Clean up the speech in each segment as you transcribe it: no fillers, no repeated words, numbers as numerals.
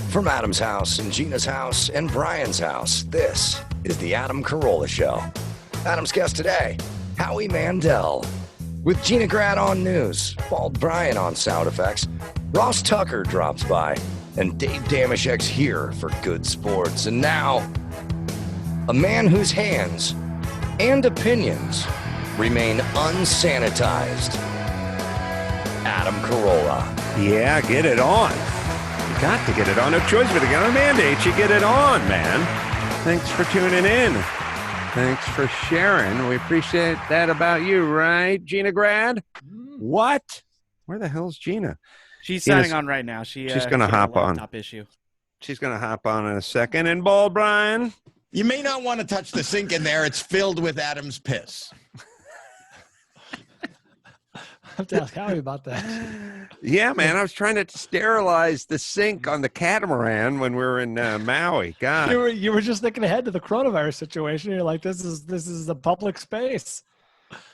From Adam's house and Gina's house and Brian's house, this is the Adam Carolla Show. Adam's guest today, Howie Mandel. With Gina Grad on news, Bald Brian on sound effects, Ross Tucker drops by, and Dave Dameshek's here for good sports. And now, a man whose hands and opinions remain unsanitized, Adam Carolla. Yeah, get it on. You got to get it on. No choice but to get on a mandate. You get it on, man. Thanks for tuning in. Thanks for sharing. We appreciate that about you, right, Gina Grad? What? Where the hell's Gina? She's signing on right now. She's going to hop on. Issue. She's going to hop on in a second. And Bald Brian? You may not want to touch the sink in there. It's filled with Adam's piss. I have to ask Howie about that. Yeah, man. I was trying to sterilize the sink on the catamaran when we were in Maui. God, you were just thinking ahead to the coronavirus situation. You're like, this is a public space.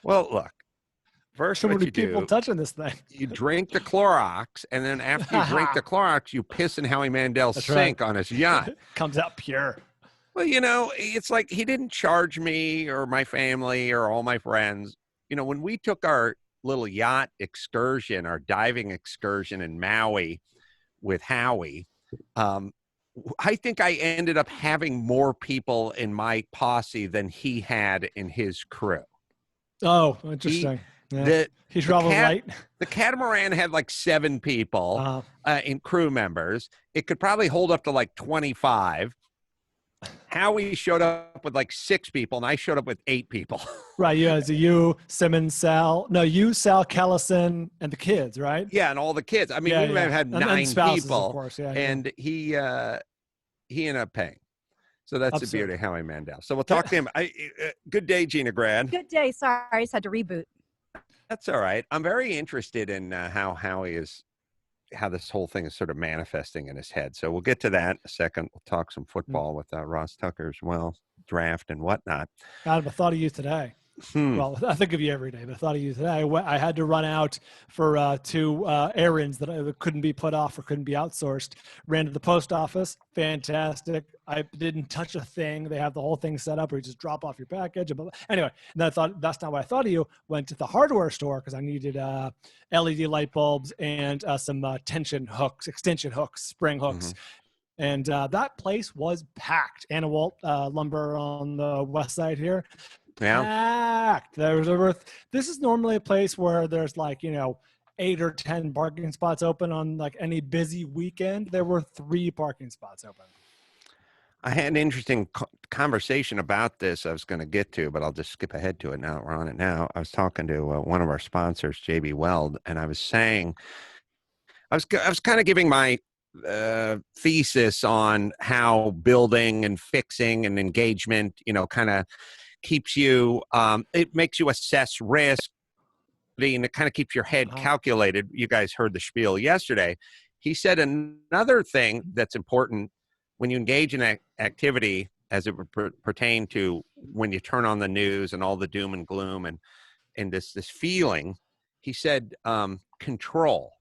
Well, look. First, so what many you people do, touching this thing. You drink the Clorox, and then after you drink the Clorox, you piss in Howie Mandel's sink on his yacht. Comes out pure. Well, you know, it's like he didn't charge me or my family or all my friends. You know, when we took our little yacht excursion, our diving excursion in Maui with Howie, I think I ended up having more people in my posse than he had in his crew. Oh, interesting. He traveled light. The catamaran had like 7 people in crew members. It could probably hold up to like 25. Howie showed up with like 6 people, and I showed up with 8 people. Right. You, Simmons, Sal. No, you, Sal, Kellison, and the kids, right? Yeah, and all the kids. I mean, we may have had 9 spouses, people, of course. and he ended up paying. So that's the beauty of Howie Mandel. So we'll talk to him. Good day, Gina Grad. Good day. Sorry, I just had to reboot. That's all right. I'm very interested in how this whole thing is sort of manifesting in his head. So we'll get to that in a second. We'll talk some football with Ross Tucker as well, draft and whatnot. Adam, I thought of you today. Well, I think of you every day, but I thought of you today. I had to run out for 2 errands that couldn't be put off or couldn't be outsourced. Ran to the post office. Fantastic. I didn't touch a thing. They have the whole thing set up where you just drop off your package. Anyway, and then I thought, that's not what I thought of you. Went to the hardware store because I needed LED light bulbs and some tension hooks, extension hooks, spring hooks. And that place was packed. Anna Walt Lumber on the west side here. Yeah. Packed. This is normally a place where there's 8 or 10 parking spots open on like any busy weekend. There were 3 parking spots open. I had an interesting conversation about this I was going to get to, but I'll just skip ahead to it now. We're on it now. I was talking to one of our sponsors, JB Weld, and I was saying, I was kind of giving my thesis on how building and fixing and engagement, kind of keeps you, it makes you assess risk, and it kind of keeps your head calculated. You guys heard the spiel yesterday. He said another thing that's important when you engage in activity as it would pertain to when you turn on the news and all the doom and gloom and this feeling, he said, control.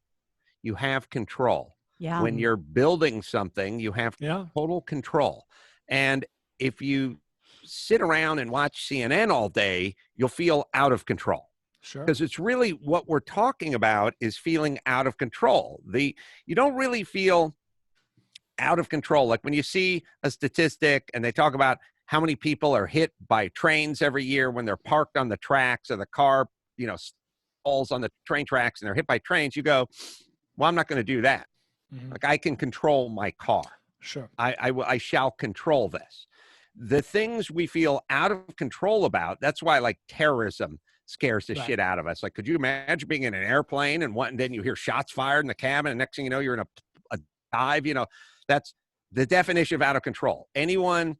You have control. Yeah. When you're building something, you have total control. And if you sit around and watch CNN all day, you'll feel out of control. Sure. Because it's really what we're talking about is feeling out of control. You don't really feel out of control. Like when you see a statistic and they talk about how many people are hit by trains every year when they're parked on the tracks or the car, falls on the train tracks and they're hit by trains, you go, well, I'm not going to do that. Like I can control my car. Sure. I shall control this. The things we feel out of control about, that's why like terrorism scares the shit out of us. Like, could you imagine being in an airplane and then you hear shots fired in the cabin and next thing you know, you're in a dive, that's the definition of out of control. Anyone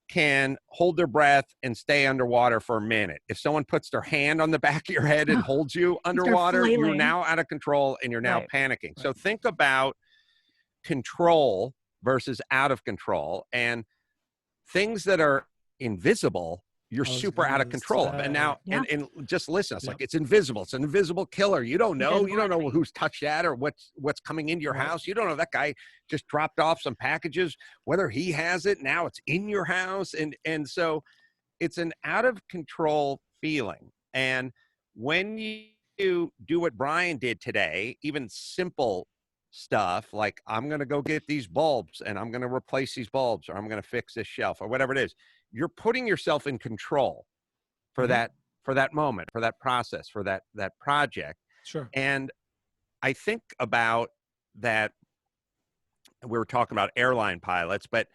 can hold their breath and stay underwater for a minute. If someone puts their hand on the back of your head and holds you underwater, you're now out of control and you're now panicking. So think about control versus out of control, and things that are invisible you're I was super out of gonna control. And now, Yeah. and just listen, it's Yep. like, it's invisible. It's an invisible killer. You don't know. Invisible You don't know enemy. who's touched that or what's coming into your Right. house. You don't know that guy just dropped off some packages, whether he has it. Now it's in your house. And so it's an out of control feeling. And when you do what Brian did today, even simple stuff like, I'm going to go get these bulbs and I'm going to replace these bulbs, or I'm going to fix this shelf, or whatever it is, you're putting yourself in control for Mhm. that moment, for that process, for that project. Sure. And I think about that. We were talking about airline pilots, but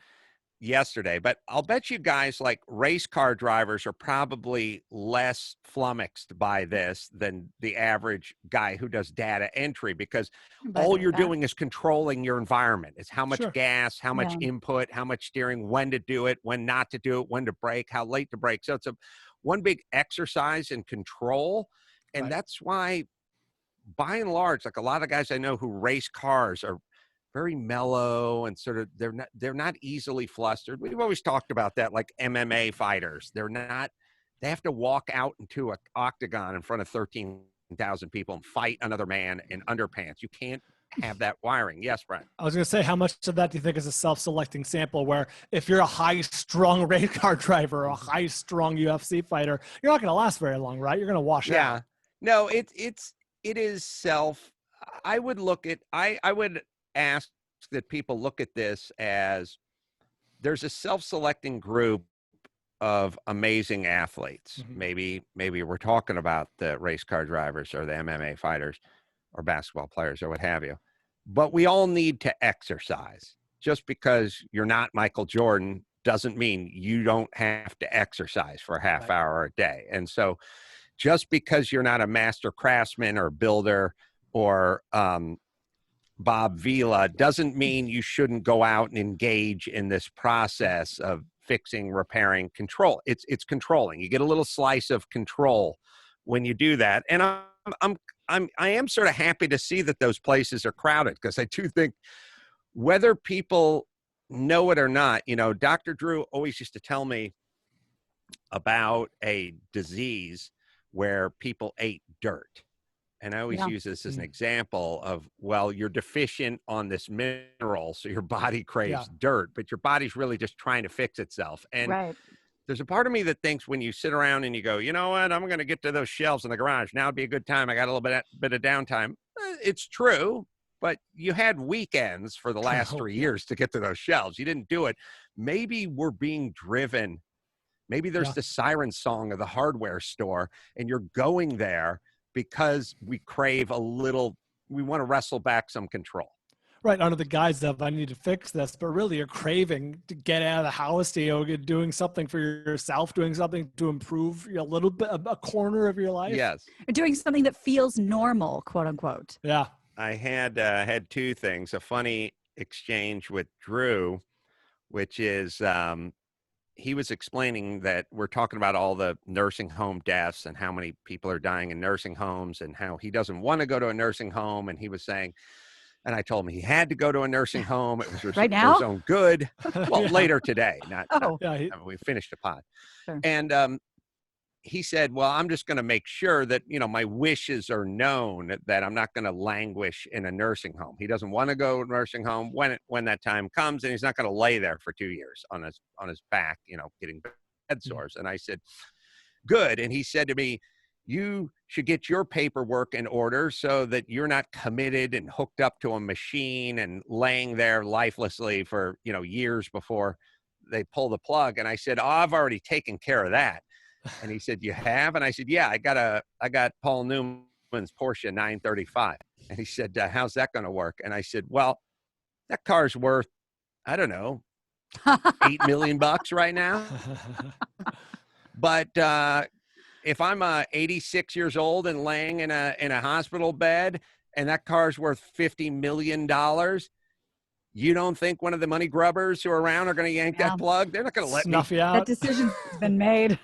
yesterday, but I'll bet you guys, like, race car drivers are probably less flummoxed by this than the average guy who does data entry, because By all the you're fact. doing is controlling your environment. It's how much Sure. gas, how much Yeah. input, how much steering, when to do it, when not to do it, when to brake, how late to brake. So it's one big exercise in control. And Right. that's why, by and large, like, a lot of guys I know who race cars are very mellow and sort of, they're not easily flustered. We've always talked about that, like MMA fighters. They have to walk out into an octagon in front of 13,000 people and fight another man in underpants. You can't have that wiring. Yes, Brian. I was going to say, how much of that do you think is a self-selecting sample, where if you're a high-strung race car driver or a high-strung UFC fighter, you're not going to last very long, right? You're going to wash Yeah. out. No, it is self. I would ask that people look at this as, there's a self-selecting group of amazing athletes. Mhm. Maybe we're talking about the race car drivers or the MMA fighters or basketball players or what have you. But we all need to exercise. Just because you're not Michael Jordan doesn't mean you don't have to exercise for a half Right. hour a day. And so just because you're not a master craftsman or builder or Bob Vila doesn't mean you shouldn't go out and engage in this process of fixing, repairing, control. It's controlling. You get a little slice of control when you do that. And I am sort of happy to see that those places are crowded, because I do think, whether people know it or not, Dr. Drew always used to tell me about a disease where people ate dirt. And I always Yeah. use this as an Mm. example of, well, you're deficient on this mineral, so your body craves Yeah. dirt, but your body's really just trying to fix itself. And Right. there's a part of me that thinks, when you sit around and you go, you know what, I'm going to get to those shelves in the garage. Now would be a good time. I got a little bit of downtime. It's true, but you had weekends for the last 3 years to get to those shelves. You didn't do it. Maybe we're being driven. Maybe there's Yeah. the siren song of the hardware store, and you're going there because we crave we want to wrestle back some control. Right, under the guise of, I need to fix this, but really you're craving to get out of the house, doing something for yourself, doing something to improve a little bit, a corner of your life. Yes. Doing something that feels normal, quote unquote. Yeah. I had two things. A funny exchange with Drew, which is, he was explaining that we're talking about all the nursing home deaths and how many people are dying in nursing homes, and how he doesn't want to go to a nursing home. And he was saying, and I told him he had to go to a nursing home. It was Right for now? his own good. Well, Yeah. later today, not Yeah. we finished the pod. Sure. And he said, well, I'm just going to make sure that, my wishes are known, that I'm not going to languish in a nursing home. He doesn't want to go to a nursing home when that time comes, and he's not going to lay there for 2 years on his back, getting bed sores. And I said, good. And he said to me, you should get your paperwork in order so that you're not committed and hooked up to a machine and laying there lifelessly for, years before they pull the plug. And I said, oh, I've already taken care of that. And he said, you have? And I said, yeah, I got Paul Newman's Porsche 935. And he said, how's that going to work? And I said, well, that car's worth, I don't know, $8 million right now. But if I'm 86 years old and laying in a hospital bed, and that car's worth $50 million, you don't think one of the money grubbers who are around are going to yank that plug? They're not going to let Snuff me. you That out. decision's been made.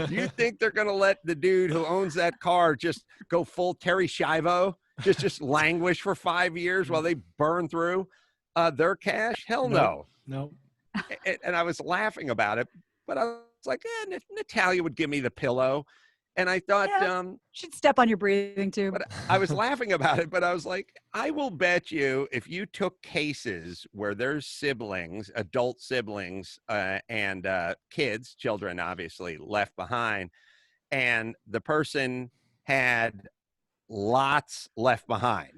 You think they're going to let the dude who owns that car just go full Terry Schiavo, just languish for 5 years while they burn through their cash? Hell no. No. And I was laughing about it, but I like, Natalia would give me the pillow. And I thought, She'd step on your breathing tube. but I was laughing about it, but I was like, I will bet you if you took cases where there's siblings, adult siblings, and children, obviously, left behind, and the person had lots left behind,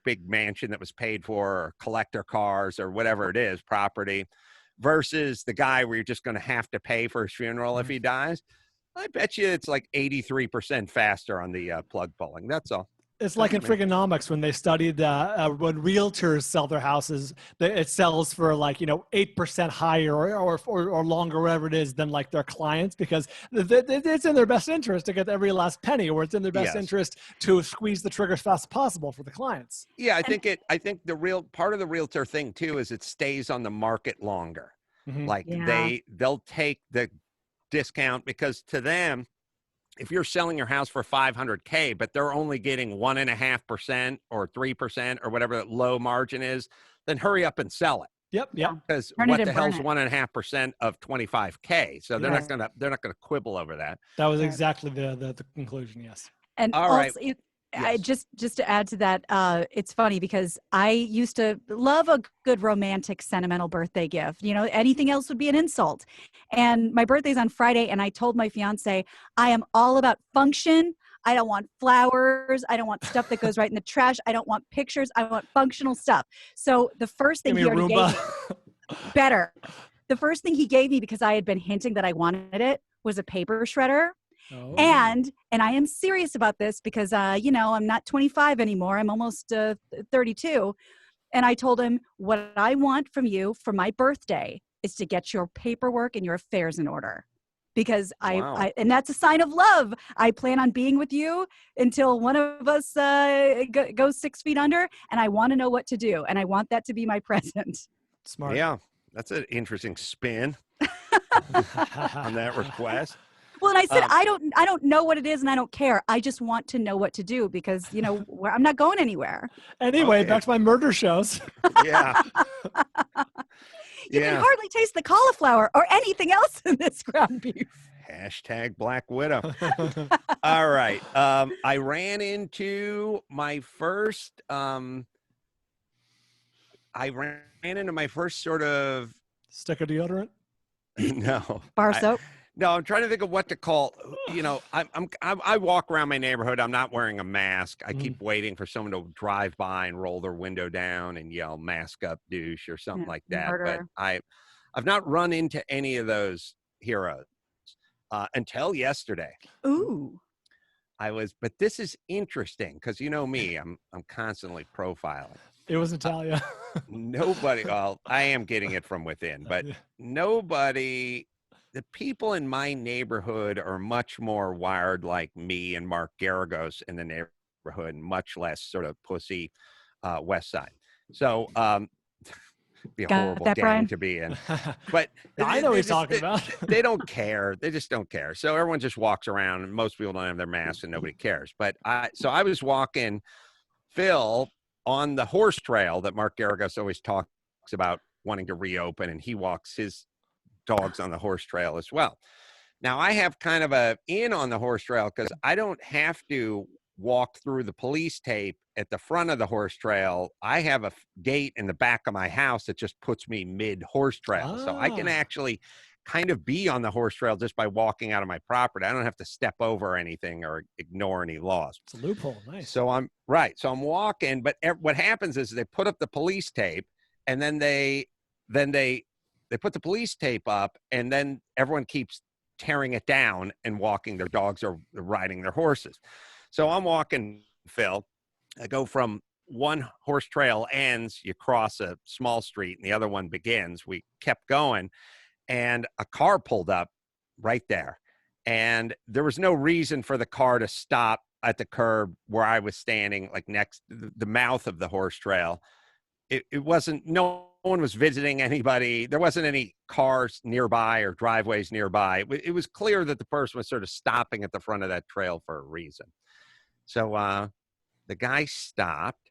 big mansion that was paid for, or collector cars, or whatever it is, property, versus the guy where you're just going to have to pay for his funeral if he dies. I bet you it's like 83% faster on the plug pulling. That's all. It's like in Frigonomics when they studied when realtors sell their houses, it sells for 8% higher or longer, whatever it is, than like their clients, because it's in their best interest to get every last penny, or it's in their best interest to squeeze the trigger as fast as possible for the clients. Yeah, I think the real part of the realtor thing too is it stays on the market longer. Mm-hmm. Like they'll take the discount, because to them, if you're selling your house for $500K, but they're only getting 1.5% or 3% or whatever that low margin is, then hurry up and sell it. Yep. Because what the hell's 1.5% of 25K? So they're not gonna quibble over that. That was exactly the conclusion. Yes. And all also, right. I just to add to that, it's funny because I used to love a good romantic, sentimental birthday gift. Anything else would be an insult. And my birthday's on Friday, and I told my fiance, I am all about function. I don't want flowers. I don't want stuff that goes right in the trash. I don't want pictures. I want functional stuff. So the first thing he already gave me, better. The first thing he gave me, because I had been hinting that I wanted it, was a paper shredder. Oh. And I am serious about this because, I'm not 25 anymore. I'm almost 32. And I told him, what I want from you for my birthday is to get your paperwork and your affairs in order. Because and that's a sign of love. I plan on being with you until one of us goes 6 feet under, and I want to know what to do. And I want that to be my present. Smart. Yeah, that's an interesting spin on that request. Well, and I said, I don't know what it is, and I don't care. I just want to know what to do because, I'm not going anywhere. Anyway, back to my murder shows. Yeah. You can hardly taste the cauliflower or anything else in this ground beef. Hashtag Black Widow. All right. I ran into my first sort of stick of deodorant. No. Bar soap. No, I'm trying to think of what to call. I walk around my neighborhood. I'm not wearing a mask. I keep waiting for someone to drive by and roll their window down and yell "mask up, douche" or something like that. Murder. But I've not run into any of those heroes until yesterday. Ooh. But this is interesting because me, I'm constantly profiling. It was Natalia. Nobody. Well, I am getting it from within, but nobody. The people in my neighborhood are much more wired like me and Mark Garagos in the neighborhood, and much less sort of pussy West Side. So be a horrible gang Brian? to be in. But I know what he's talking about. They don't care. They just don't care. So everyone just walks around, and most people don't have their masks, and nobody cares. But I was walking Phil on the horse trail that Mark Garagos always talks about wanting to reopen, and he walks his dogs on the horse trail as well. Now I have kind of a in on the horse trail because I don't have to walk through the police tape at the front of the horse trail. I have a gate in the back of my house that just puts me mid horse trail. So I can actually kind of be on the horse trail just by walking out of my property. I don't have to step over anything or ignore any laws. It's a loophole. Nice. So I'm walking, but what happens is they put up the police tape, and then they put the police tape up, and then everyone keeps tearing it down and walking. Their dogs are riding their horses. So I'm walking, Phil. I go from one horse trail ends, you cross a small street, and the other one begins. We kept going, and a car pulled up right there. And there was no reason for the car to stop at the curb where I was standing, like next to the mouth of the horse trail. It wasn't, no one was visiting anybody. There wasn't any cars nearby or driveways nearby. It was clear that the person was sort of stopping at the front of that trail for a reason. So the guy stopped,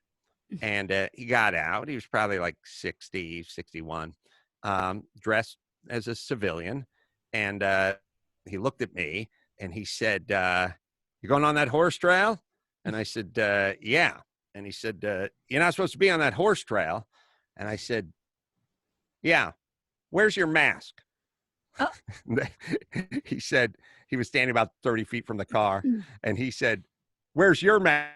and he got out. He was probably like 60, 61, dressed as a civilian. And he looked at me and he said, "You going on that horse trail?" And I said, "Yeah." And he said, "You're not supposed to be on that horse trail." And I said, "Yeah. Where's your mask?" He said, he was standing about 30 feet from the car, and he said, "Where's your mask?"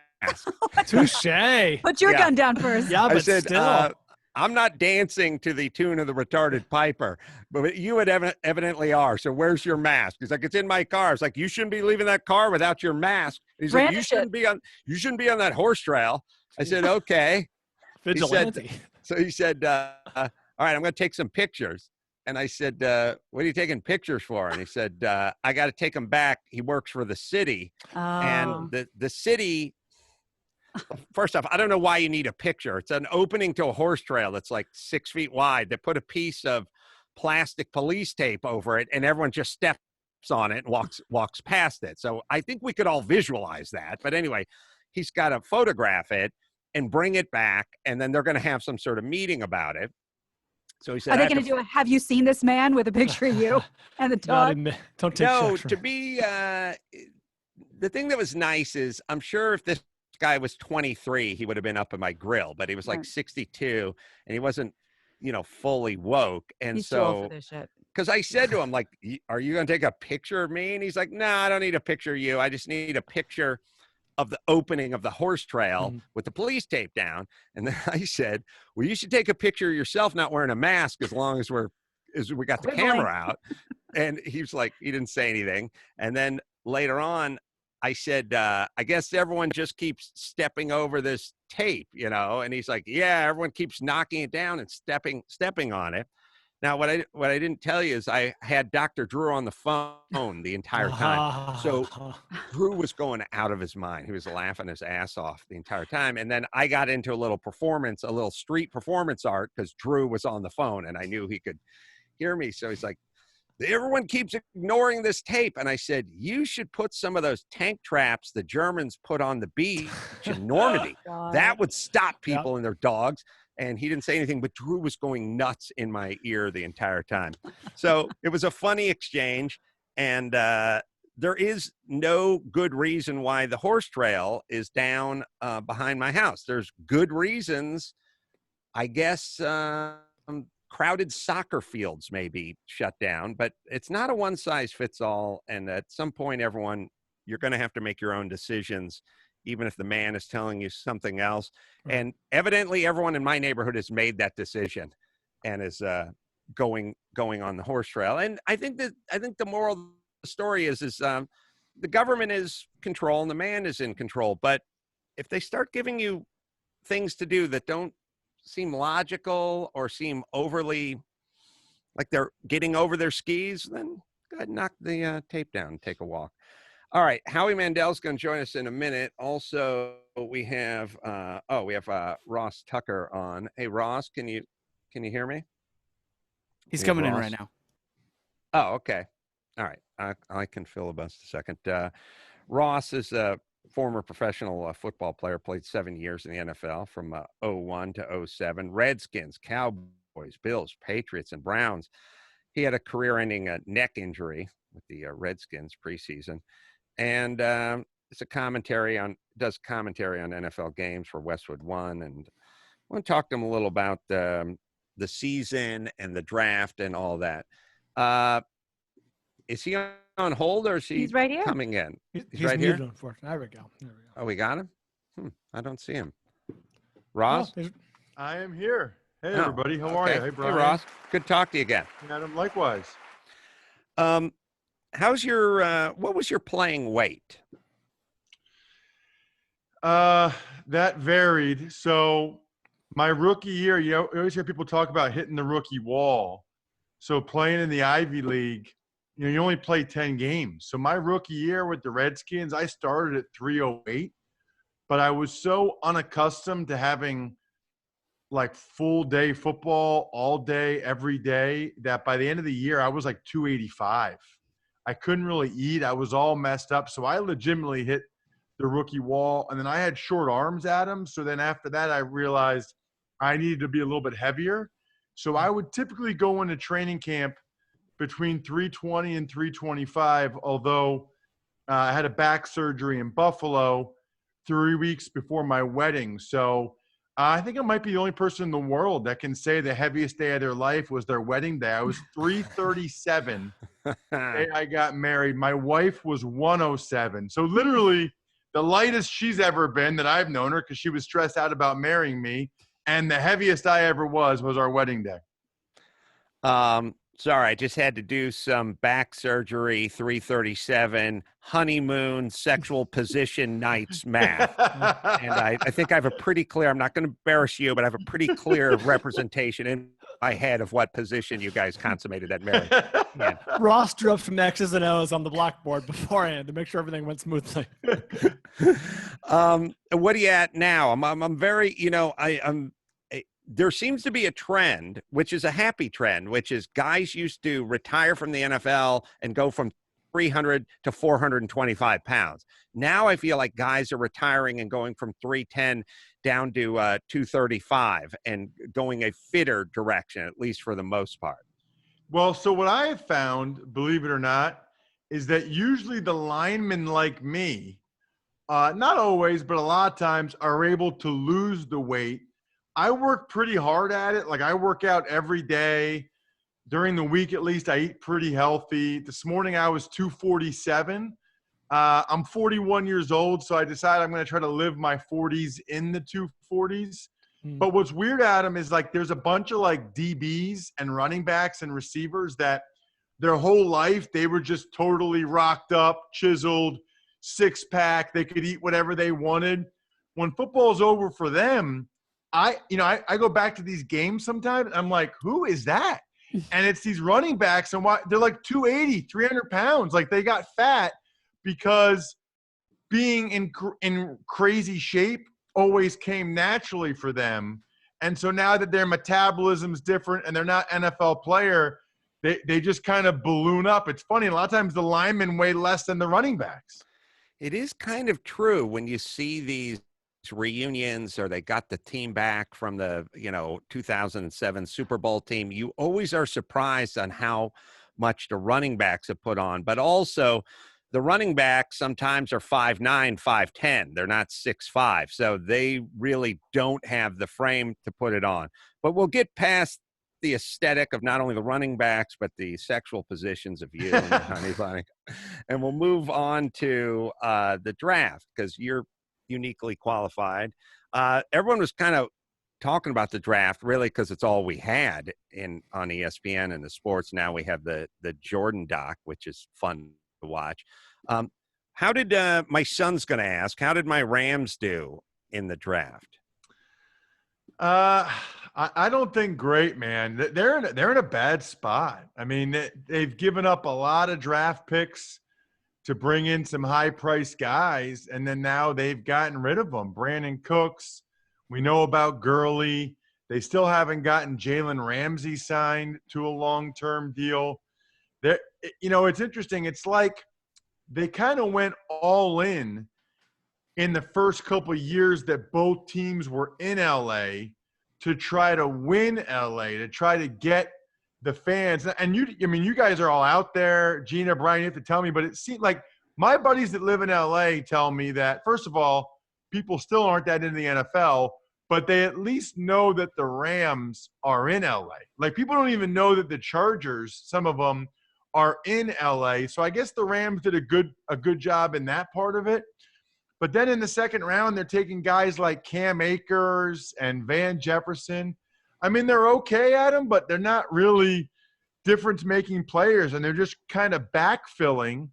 Touche. Put your gun down first. Yeah, I but said, still. "I'm not dancing to the tune of the retarded piper, but you evidently are. So where's your mask?" He's like, "It's in my car." It's like, "You shouldn't be leaving that car without your mask." And he's like, Brandish it. you shouldn't be on that horse trail." I said, "Okay." Vigilante. He said, "All right, I'm going to take some pictures." And I said, "What are you taking pictures for?" And he said, "I got to take them back. He works for the city." And the city, first off, I don't know why you need a picture. It's an opening to a horse trail that's like 6 feet wide. They put a piece of plastic police tape over it, and everyone just steps on it and walks past it. So I think we could all visualize that. But anyway, he's got to photograph it and bring it back, and then they're going to have some sort of meeting about it. So he said, Are they going to do a "Have you seen this man" with a picture of you and the dog? Don't take no, shots from to be the thing that was nice is I'm sure if this guy was 23, he would have been up in my grill, but he was like Right. 62 and he wasn't, fully woke. And He's too old so, for this shit. because I said to him, like, "Are you going to take a picture of me?" And he's like, "No, I don't need a picture of you. I just need a picture of the opening of the horse trail with the police tape down." And then I said, "Well, you should take a picture of yourself not wearing a mask as long as we got the camera out." And he was like, he didn't say anything. And then later on, I said, "I guess everyone just keeps stepping over this tape, And he's like, "Yeah, everyone keeps knocking it down and stepping on it." Now, what I didn't tell you is I had Dr. Drew on the phone the entire time. So Drew was going out of his mind. He was laughing his ass off the entire time. And then I got into a little street performance art because Drew was on the phone and I knew he could hear me. So he's like, "Everyone keeps ignoring this tape." And I said, "You should put some of those tank traps the Germans put on the beach in Normandy. That would stop people and their dogs." And he didn't say anything, but Drew was going nuts in my ear the entire time. So it was a funny exchange. And there is no good reason why the horse trail is down behind my house. There's good reasons. I guess crowded soccer fields may be shut down, but it's not a one size fits all. And at some point, you're going to have to make your own decisions, even if the man is telling you something else. Right. And evidently everyone in my neighborhood has made that decision and is going on the horse trail. And I think the moral of the story is the government is control and the man is in control. But if they start giving you things to do that don't seem logical or seem overly like they're getting over their skis, then go ahead and knock the tape down and take a walk. All right, Howie Mandel's going to join us in a minute. Also, we have Ross Tucker on. Hey, Ross, can you hear me? He's coming in right now. Oh, okay. All right, I can filibuster a second. Ross is a former professional football player, played 7 years in the NFL from 01 to 07. Redskins, Cowboys, Bills, Patriots, and Browns. He had a career-ending neck injury with the Redskins preseason. And does commentary on NFL games for Westwood One. And I want to talk to him a little about the season and the draft and all that. Is he on hold or is he He's right here. coming in? He's right muted, here? unfortunately. There we go. Oh, we got him? I don't see him. Ross? Oh, I am here. Hey, everybody. How are you? Hey, Brian. Hey, Ross. Good to talk to you again. Adam, likewise. How's your what was your playing weight? That varied. So my rookie year, you always hear people talk about hitting the rookie wall. So playing in the Ivy League, you only play 10 games. So my rookie year with the Redskins, I started at 308, but I was so unaccustomed to having like full day football all day, every day, that by the end of the year, I was like 285. I couldn't really eat. I was all messed up. So I legitimately hit the rookie wall. And then I had short arms, Adam. So then after that, I realized I needed to be a little bit heavier. So I would typically go into training camp between 320 and 325, although I had a back surgery in Buffalo 3 weeks before my wedding. So I think I might be the only person in the world that can say the heaviest day of their life was their wedding day. I was 337 the day I got married. My wife was 107. So literally the lightest she's ever been that I've known her, because she was stressed out about marrying me. And the heaviest I ever was our wedding day. Sorry, I just had to do some back surgery, 337, honeymoon, sexual position nights math. And I think I have a pretty clear, I'm not going to embarrass you, but I have a pretty clear representation in my head of what position you guys consummated that marriage. Yeah. Ross drew up some X's and O's on the blackboard beforehand to make sure everything went smoothly. What are you at now? I'm very, there seems to be a trend, which is a happy trend, which is guys used to retire from the NFL and go from 300 to 425 pounds. Now I feel like guys are retiring and going from 310 down to 235 and going a fitter direction, at least for the most part. Well, so what I have found, believe it or not, is that usually the linemen like me, not always, but a lot of times, are able to lose the weight. I work pretty hard at it. Like, I work out every day. During the week, at least, I eat pretty healthy. This morning, I was 247. I'm 41 years old, so I decided I'm going to try to live my 40s in the 240s. But what's weird, Adam, is like there's a bunch of like DBs and running backs and receivers that their whole life they were just totally rocked up, chiseled, six-pack. They could eat whatever they wanted. When football's over for them, I go back to these games sometimes. I'm like, who is that? And it's these running backs, and they're like 280, 300 pounds. Like, they got fat because being in crazy shape always came naturally for them. And so now that their metabolism's different and they're not NFL player, they just kind of balloon up. It's funny. A lot of times the linemen weigh less than the running backs. It is kind of true when you see these reunions or they got the team back from the 2007 Super Bowl team. You always are surprised on how much the running backs have put on, but also the running backs sometimes are 5'9", 5'10". They're not 6'5", so they really don't have the frame to put it on. But we'll get past the aesthetic of not only the running backs but the sexual positions of you and Honey Bunny, and we'll move on to the draft, because you're uniquely qualified. Everyone was kind of talking about the draft really because it's all we had on ESPN and the sports. Now we have the Jordan doc, which is fun to watch. How did my son's going to ask, how did my Rams do in the draft? I don't think great, man. They're in a bad spot. I mean, they've given up a lot of draft picks to bring in some high-priced guys, and then now they've gotten rid of them. Brandon Cooks, we know about Gurley. They still haven't gotten Jalen Ramsey signed to a long-term deal. It's interesting. It's like they kind of went all in the first couple of years that both teams were in LA to try to win LA, to try to get the fans. And you guys are all out there. Gina, Brian, you have to tell me, but it seemed like my buddies that live in LA tell me that, first of all, people still aren't that into the NFL, but they at least know that the Rams are in LA. Like, people don't even know that the Chargers, some of them, are in LA. So I guess the Rams did a good job in that part of it. But then in the second round, they're taking guys like Cam Akers and Van Jefferson. I mean, they're okay at them, but they're not really difference-making players, and they're just kind of backfilling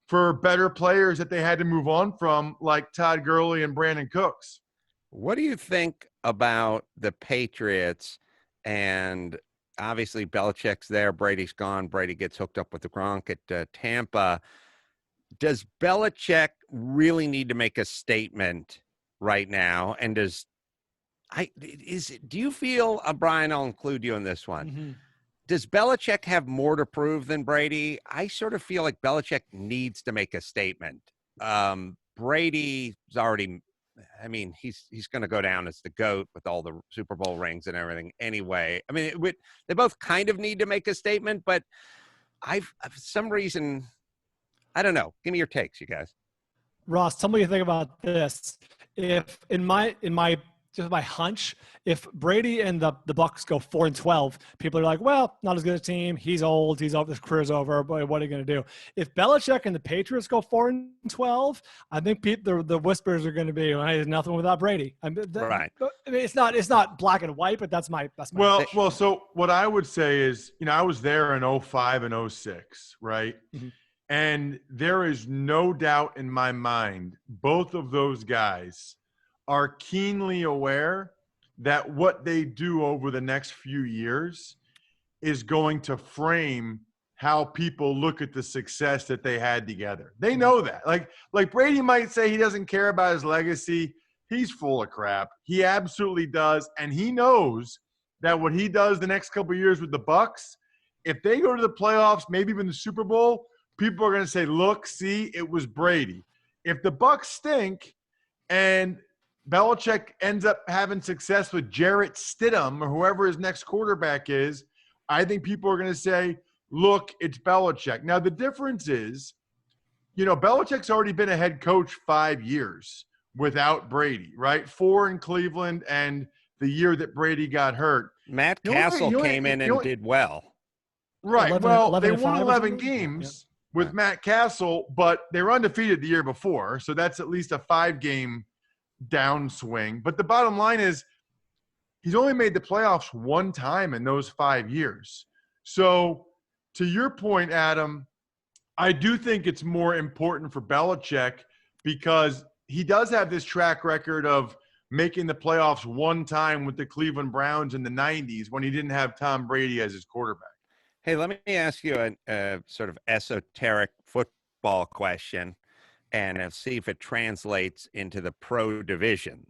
for better players that they had to move on from, like Todd Gurley and Brandon Cooks. What do you think about the Patriots? And obviously Belichick's there, Brady's gone, Brady gets hooked up with the Gronk at Tampa. Does Belichick really need to make a statement right now? And do you feel, Brian, I'll include you in this one. Mm-hmm. Does Belichick have more to prove than Brady? I sort of feel like Belichick needs to make a statement. Brady's already, I mean, he's going to go down as the GOAT with all the Super Bowl rings and everything anyway. I mean, they both kind of need to make a statement, but for some reason, I don't know. Give me your takes, you guys. Ross, tell me what you think about this. If in my just my hunch, if Brady and the Bucs go 4-12, people are like, well, not as good a team. He's old. He's over. His career's over. But what are you going to do? If Belichick and the Patriots go 4-12, I think the whispers are going to be, well, there's nothing without Brady. Right. I mean, it's not black and white, but that's my Well, so what I would say is, I was there in 05 and 06, right? Mhm. And there is no doubt in my mind, both of those guys are keenly aware that what they do over the next few years is going to frame how people look at the success that they had together. They know that. Like Brady might say he doesn't care about his legacy. He's full of crap. He absolutely does. And he knows that what he does the next couple of years with the Bucs, if they go to the playoffs, maybe even the Super Bowl, people are going to say, look, see, it was Brady. If the Bucs stink and Belichick ends up having success with Jarrett Stidham or whoever his next quarterback is, I think people are going to say, look, it's Belichick. Now, the difference is, Belichick's already been a head coach 5 years without Brady, right? 4 in Cleveland and the year that Brady got hurt. Matt Castle came in and did well. Right. 11 they and won 5 or 11 something? games Yeah. with Matt Castle, but they were undefeated the year before. So that's at least a 5-game downswing. But the bottom line is he's only made the playoffs one time in those 5 years. So to your point, Adam, I do think it's more important for Belichick because he does have this track record of making the playoffs one time with the Cleveland Browns in the 90s when he didn't have Tom Brady as his quarterback. Hey, let me ask you a sort of esoteric football question, and I'll see if it translates into the pro divisions.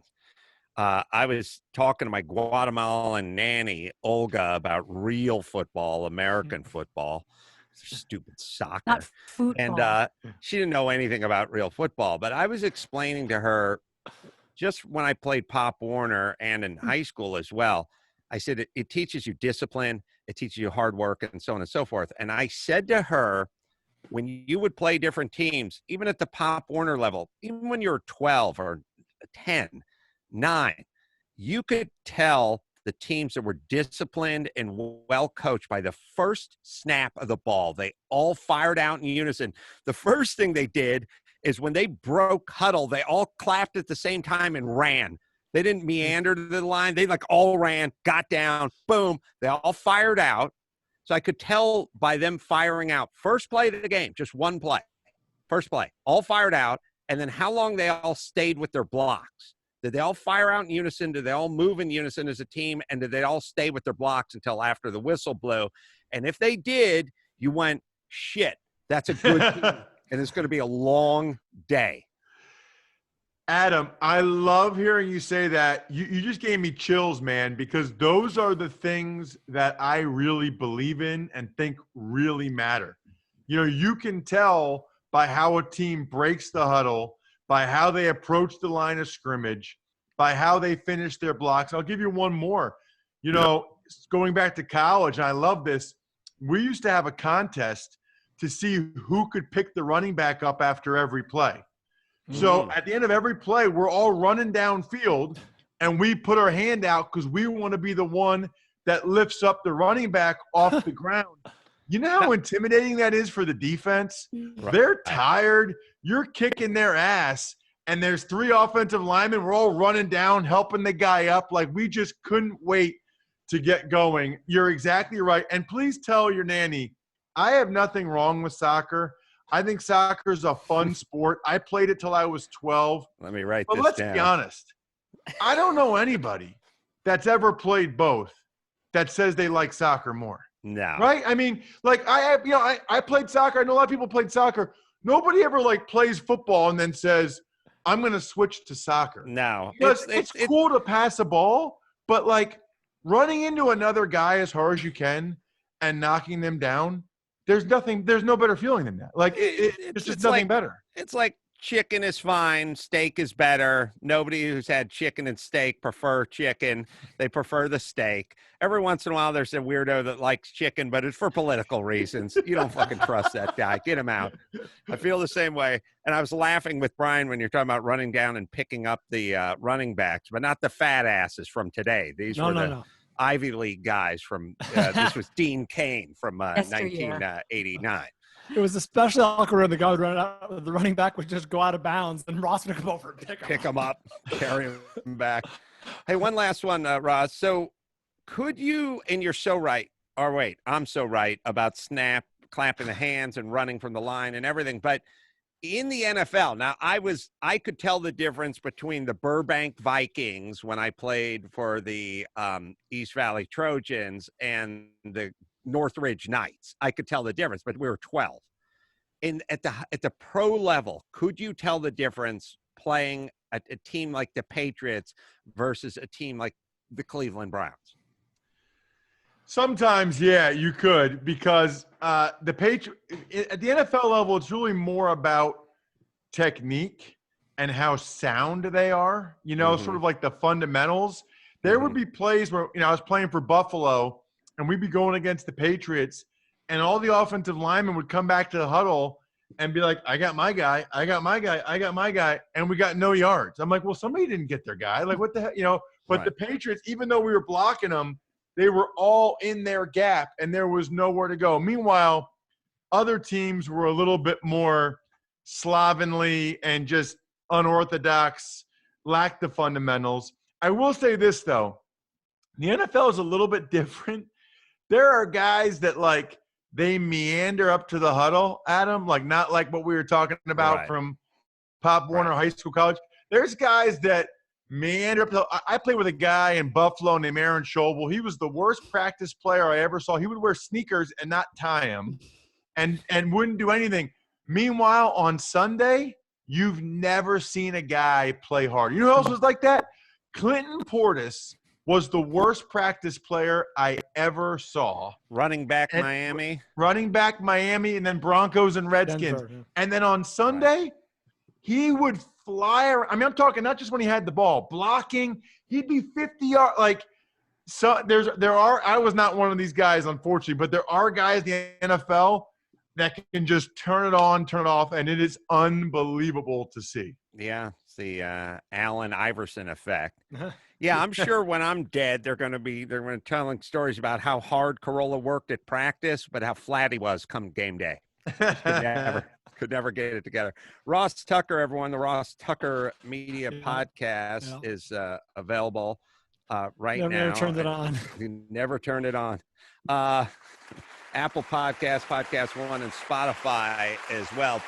I was talking to my Guatemalan nanny, Olga, about real football, American football, stupid soccer. Not football. And she didn't know anything about real football. But I was explaining to her, just when I played Pop Warner and in high school as well, I said it teaches you discipline, it teaches you hard work, and so on and so forth. And I said to her, when you would play different teams, even at the Pop Warner level, even when you were 12 or 10, 9, you could tell the teams that were disciplined and well coached by the first snap of the ball. They all fired out in unison. The first thing they did is when they broke huddle, they all clapped at the same time and ran. They didn't meander to the line. They all ran, got down, boom. They all fired out. So I could tell by them firing out. First play of the game, just one play. First play, all fired out. And then how long they all stayed with their blocks. Did they all fire out in unison? Did they all move in unison as a team? And did they all stay with their blocks until after the whistle blew? And if they did, you went, shit, that's a good team. And it's going to be a long day. Adam, I love hearing you say that. You just gave me chills, man, because those are the things that I really believe in and think really matter. You can tell by how a team breaks the huddle, by how they approach the line of scrimmage, by how they finish their blocks. I'll give you one more. Going back to college, and I love this, we used to have a contest to see who could pick the running back up after every play. So at the end of every play, we're all running downfield, and we put our hand out because we want to be the one that lifts up the running back off the ground. You know how intimidating that is for the defense? Right. They're tired. You're kicking their ass, and there's 3 offensive linemen. We're all running down, helping the guy up. Like, we just couldn't wait to get going. You're exactly right. And please tell your nanny, I have nothing wrong with soccer. I think soccer is a fun sport. I played it till I was 12. Let me write But this let's down. be honest. I don't know anybody that's ever played both that says they like soccer more. No. Right? I mean, I played soccer. I know a lot of people played soccer. Nobody ever plays football and then says, I'm going to switch to soccer. No. Because it's cool to pass a ball, but running into another guy as hard as you can and knocking them down, there's no better feeling than that. It's just nothing better. It's like chicken is fine. Steak is better. Nobody who's had chicken and steak prefer chicken. They prefer the steak. Every once in a while, there's a weirdo that likes chicken, but it's for political reasons. You don't fucking trust that guy. Get him out. I feel the same way. And I was laughing with Brian when you're talking about running down and picking up the running backs, but not the fat asses from today. These were the Ivy League guys from, this was Dean Cain from 1989. It was especially awkward when the guy would run out, the running back would just go out of bounds, and Ross would come over and pick him up, carry him back. Hey, one last one, Ross. So could you, and you're so right, or wait, I'm so right about clapping the hands and running from the line and everything, but in the NFL, now I could tell the difference between the Burbank Vikings when I played for the East Valley Trojans and the Northridge Knights. I could tell the difference, but we were 12. At the pro level, could you tell the difference playing a team like the Patriots versus a team like the Cleveland Browns? Sometimes, yeah, you could, because at the NFL level, it's really more about technique and how sound they are, sort of like the fundamentals. There would be plays where, I was playing for Buffalo and we'd be going against the Patriots, and all the offensive linemen would come back to the huddle and be like, I got my guy, I got my guy, I got my guy, and we got no yards. I'm like, well, somebody didn't get their guy. Like, what the heck, But the Patriots, even though we were blocking them, they were all in their gap, and there was nowhere to go. Meanwhile, other teams were a little bit more slovenly and just unorthodox, lacked the fundamentals. I will say this, though. The NFL is a little bit different. There are guys that, like, they meander up to the huddle, Adam, like not like what we were talking about from Pop Warner High School, college. There's guys that meander up. I played with a guy in Buffalo named Aaron Schobel. He was the worst practice player I ever saw. He would wear sneakers and not tie them and wouldn't do anything. Meanwhile, on Sunday, you've never seen a guy play hard. You know who else was like that? Clinton Portis was the worst practice player I ever saw. Running back Miami, and then Broncos and Redskins. Denver, yeah. And then on Sunday, he would fly around. I mean, I'm talking not just when he had the ball, blocking. He'd be 50 yards. Like, so I was not one of these guys, unfortunately, but there are guys in the NFL that can just turn it on, turn it off, and it is unbelievable to see. Yeah, it's the Allen Iverson effect. Yeah, I'm sure when I'm dead, they're going to be telling stories about how hard Carolla worked at practice, but how flat he was come game day. Could never get it together. Ross Tucker, everyone, the Ross Tucker Media Podcast is available right now. Never turned it on. You never turned it on. Apple Podcasts, Podcast One, and Spotify as well.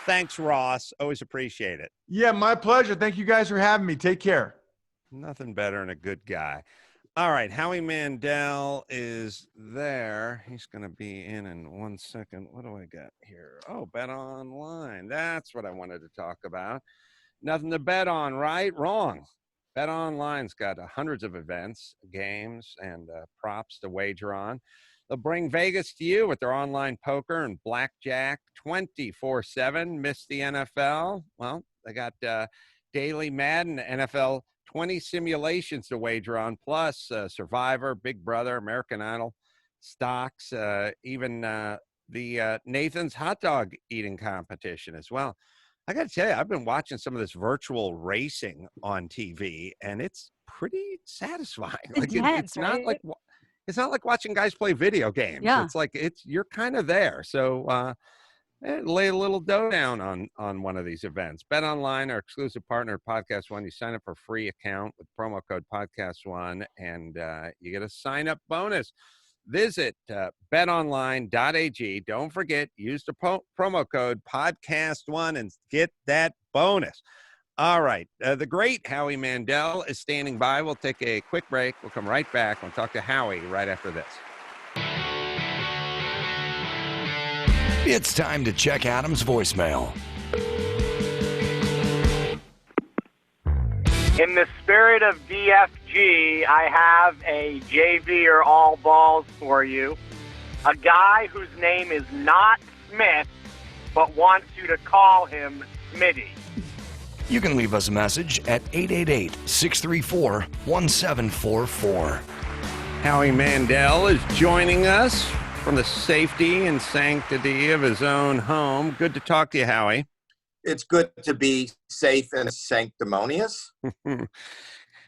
Thanks, Ross. Always appreciate it. Yeah, my pleasure. Thank you guys for having me. Take care. Nothing better than a good guy. All right, Howie Mandel is there. He's going to be in 1 second. What do I got here? Oh, Bet Online. That's what I wanted to talk about. Nothing to bet on, right? Wrong. Bet Online's got hundreds of events, games, and props to wager on. They'll bring Vegas to you with their online poker and blackjack 24/7. Miss the NFL? Well, they got daily Madden, NFL 20 simulations to wager on, plus Survivor, Big Brother, American Idol, stocks, even the Nathan's hot dog eating competition as well. I got to tell you, I've been watching some of this virtual racing on TV, and it's pretty satisfying. Like it's not like it's not like watching guys play video games. Yeah. It's like you're kind of there. So lay a little dough down on one of these events. Bet Online, our exclusive partner, Podcast One. You sign up for a free account with promo code Podcast One, and you get a sign-up bonus. Visit betonline.ag. Don't forget, use the promo code Podcast One and get that bonus. All right. The great Howie Mandel is standing by. We'll take a quick break. We'll come right back. We'll talk to Howie right after this. It's time to check Adam's voicemail. In the spirit of DFG, I have a JV or all balls for you. A guy whose name is not Smith, but wants you to call him Smitty. You can leave us a message at 888-634-1744. Howie Mandel is joining us from the safety and sanctity of his own home. Good to talk to you, Howie. It's good to be safe and sanctimonious.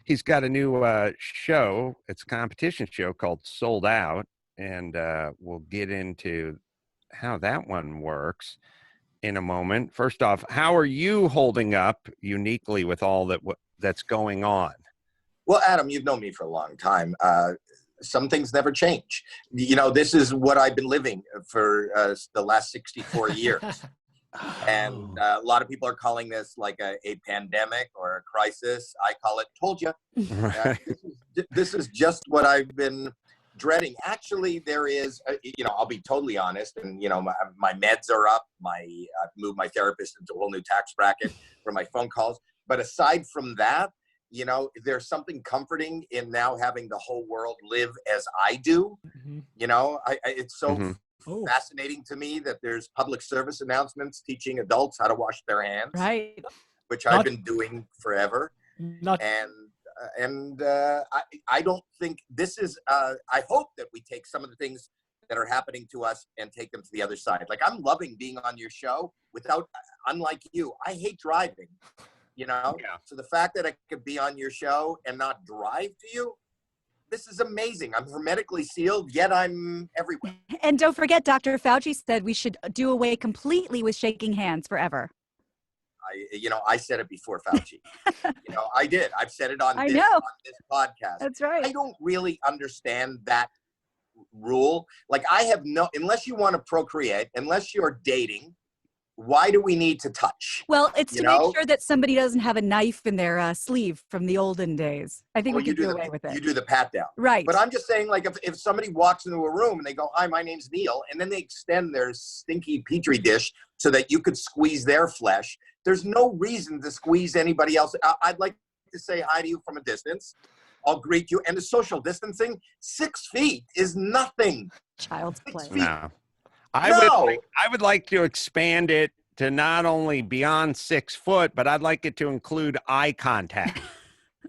He's got a new show. It's a competition show called Sold Out, and we'll get into how that one works in a moment. First off, how are you holding up uniquely with all that's going on? Well, Adam, you've known me for a long time. Some things never change. You know, this is what I've been living for the last 64 years. And a lot of people are calling this like a pandemic or a crisis. I call it, told you. This is just what I've been dreading. Actually, there is, I'll be totally honest. And, my meds are up. I've moved my therapist into a whole new tax bracket for my phone calls. But aside from that, there's something comforting in now having the whole world live as I do. Mm-hmm. It's so fascinating to me that there's public service announcements teaching adults how to wash their hands, right? Which I've been doing forever. I don't think this is, I hope that we take some of the things that are happening to us and take them to the other side. Like, I'm loving being on your show unlike you, I hate driving, Yeah. So the fact that I could be on your show and not drive to you, this is amazing. I'm hermetically sealed, yet I'm everywhere. And don't forget, Dr. Fauci said we should do away completely with shaking hands forever. I said it before Fauci. I did. I've said it on this podcast. That's right. I don't really understand that rule. Like, unless you want to procreate, unless you're dating, why do we need to touch? Well, it's to make sure that somebody doesn't have a knife in their sleeve from the olden days. I think we can do away with it. You do the pat down. Right. But I'm just saying, like, if somebody walks into a room and they go, "Hi, my name's Neil," and then they extend their stinky Petri dish so that you could squeeze their flesh, there's no reason to squeeze anybody else. I'd like to say hi to you from a distance. I'll greet you. And the social distancing, 6 feet is nothing. Child's play. No. I would like to expand it to not only beyond 6 foot, but I'd like it to include eye contact.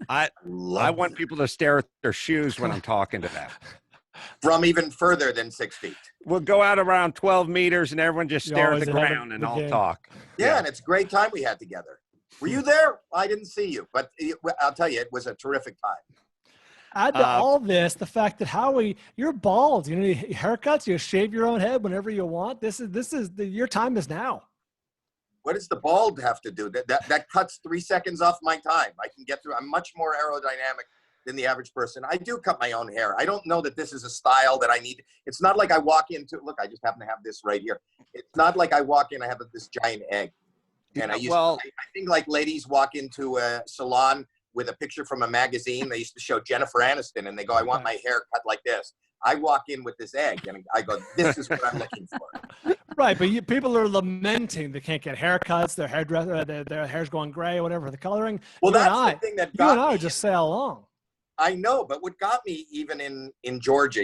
I want people to stare at their shoes when I'm talking to them. From even further than 6 feet. We'll go out around 12 meters and everyone just stare at the ground and I'll talk. Yeah, and it's a great time we had together. Were you there? I didn't see you, but I'll tell you, it was a terrific time. Add to all this the fact that Howie, you're bald. Haircuts. You shave your own head whenever you want. Your time is now. What does the bald have to do? That cuts 3 seconds off my time. I can get through. I'm much more aerodynamic than the average person. I do cut my own hair. I don't know that this is a style that I need. It's not like I walk into. Look, I just happen to have this right here. It's not like I walk in. I have this giant egg, and I think like ladies walk into a salon with a picture from a magazine. They used to show Jennifer Aniston, and they go, "I want my hair cut like this." I walk in with this egg, and I go, "This is what I'm looking for." Right, but people are lamenting they can't get haircuts. Their hairdresser, their hair's going gray, whatever the coloring. Well, that's the thing that got me. You and I just sail along. I know, but what got me even in Georgia,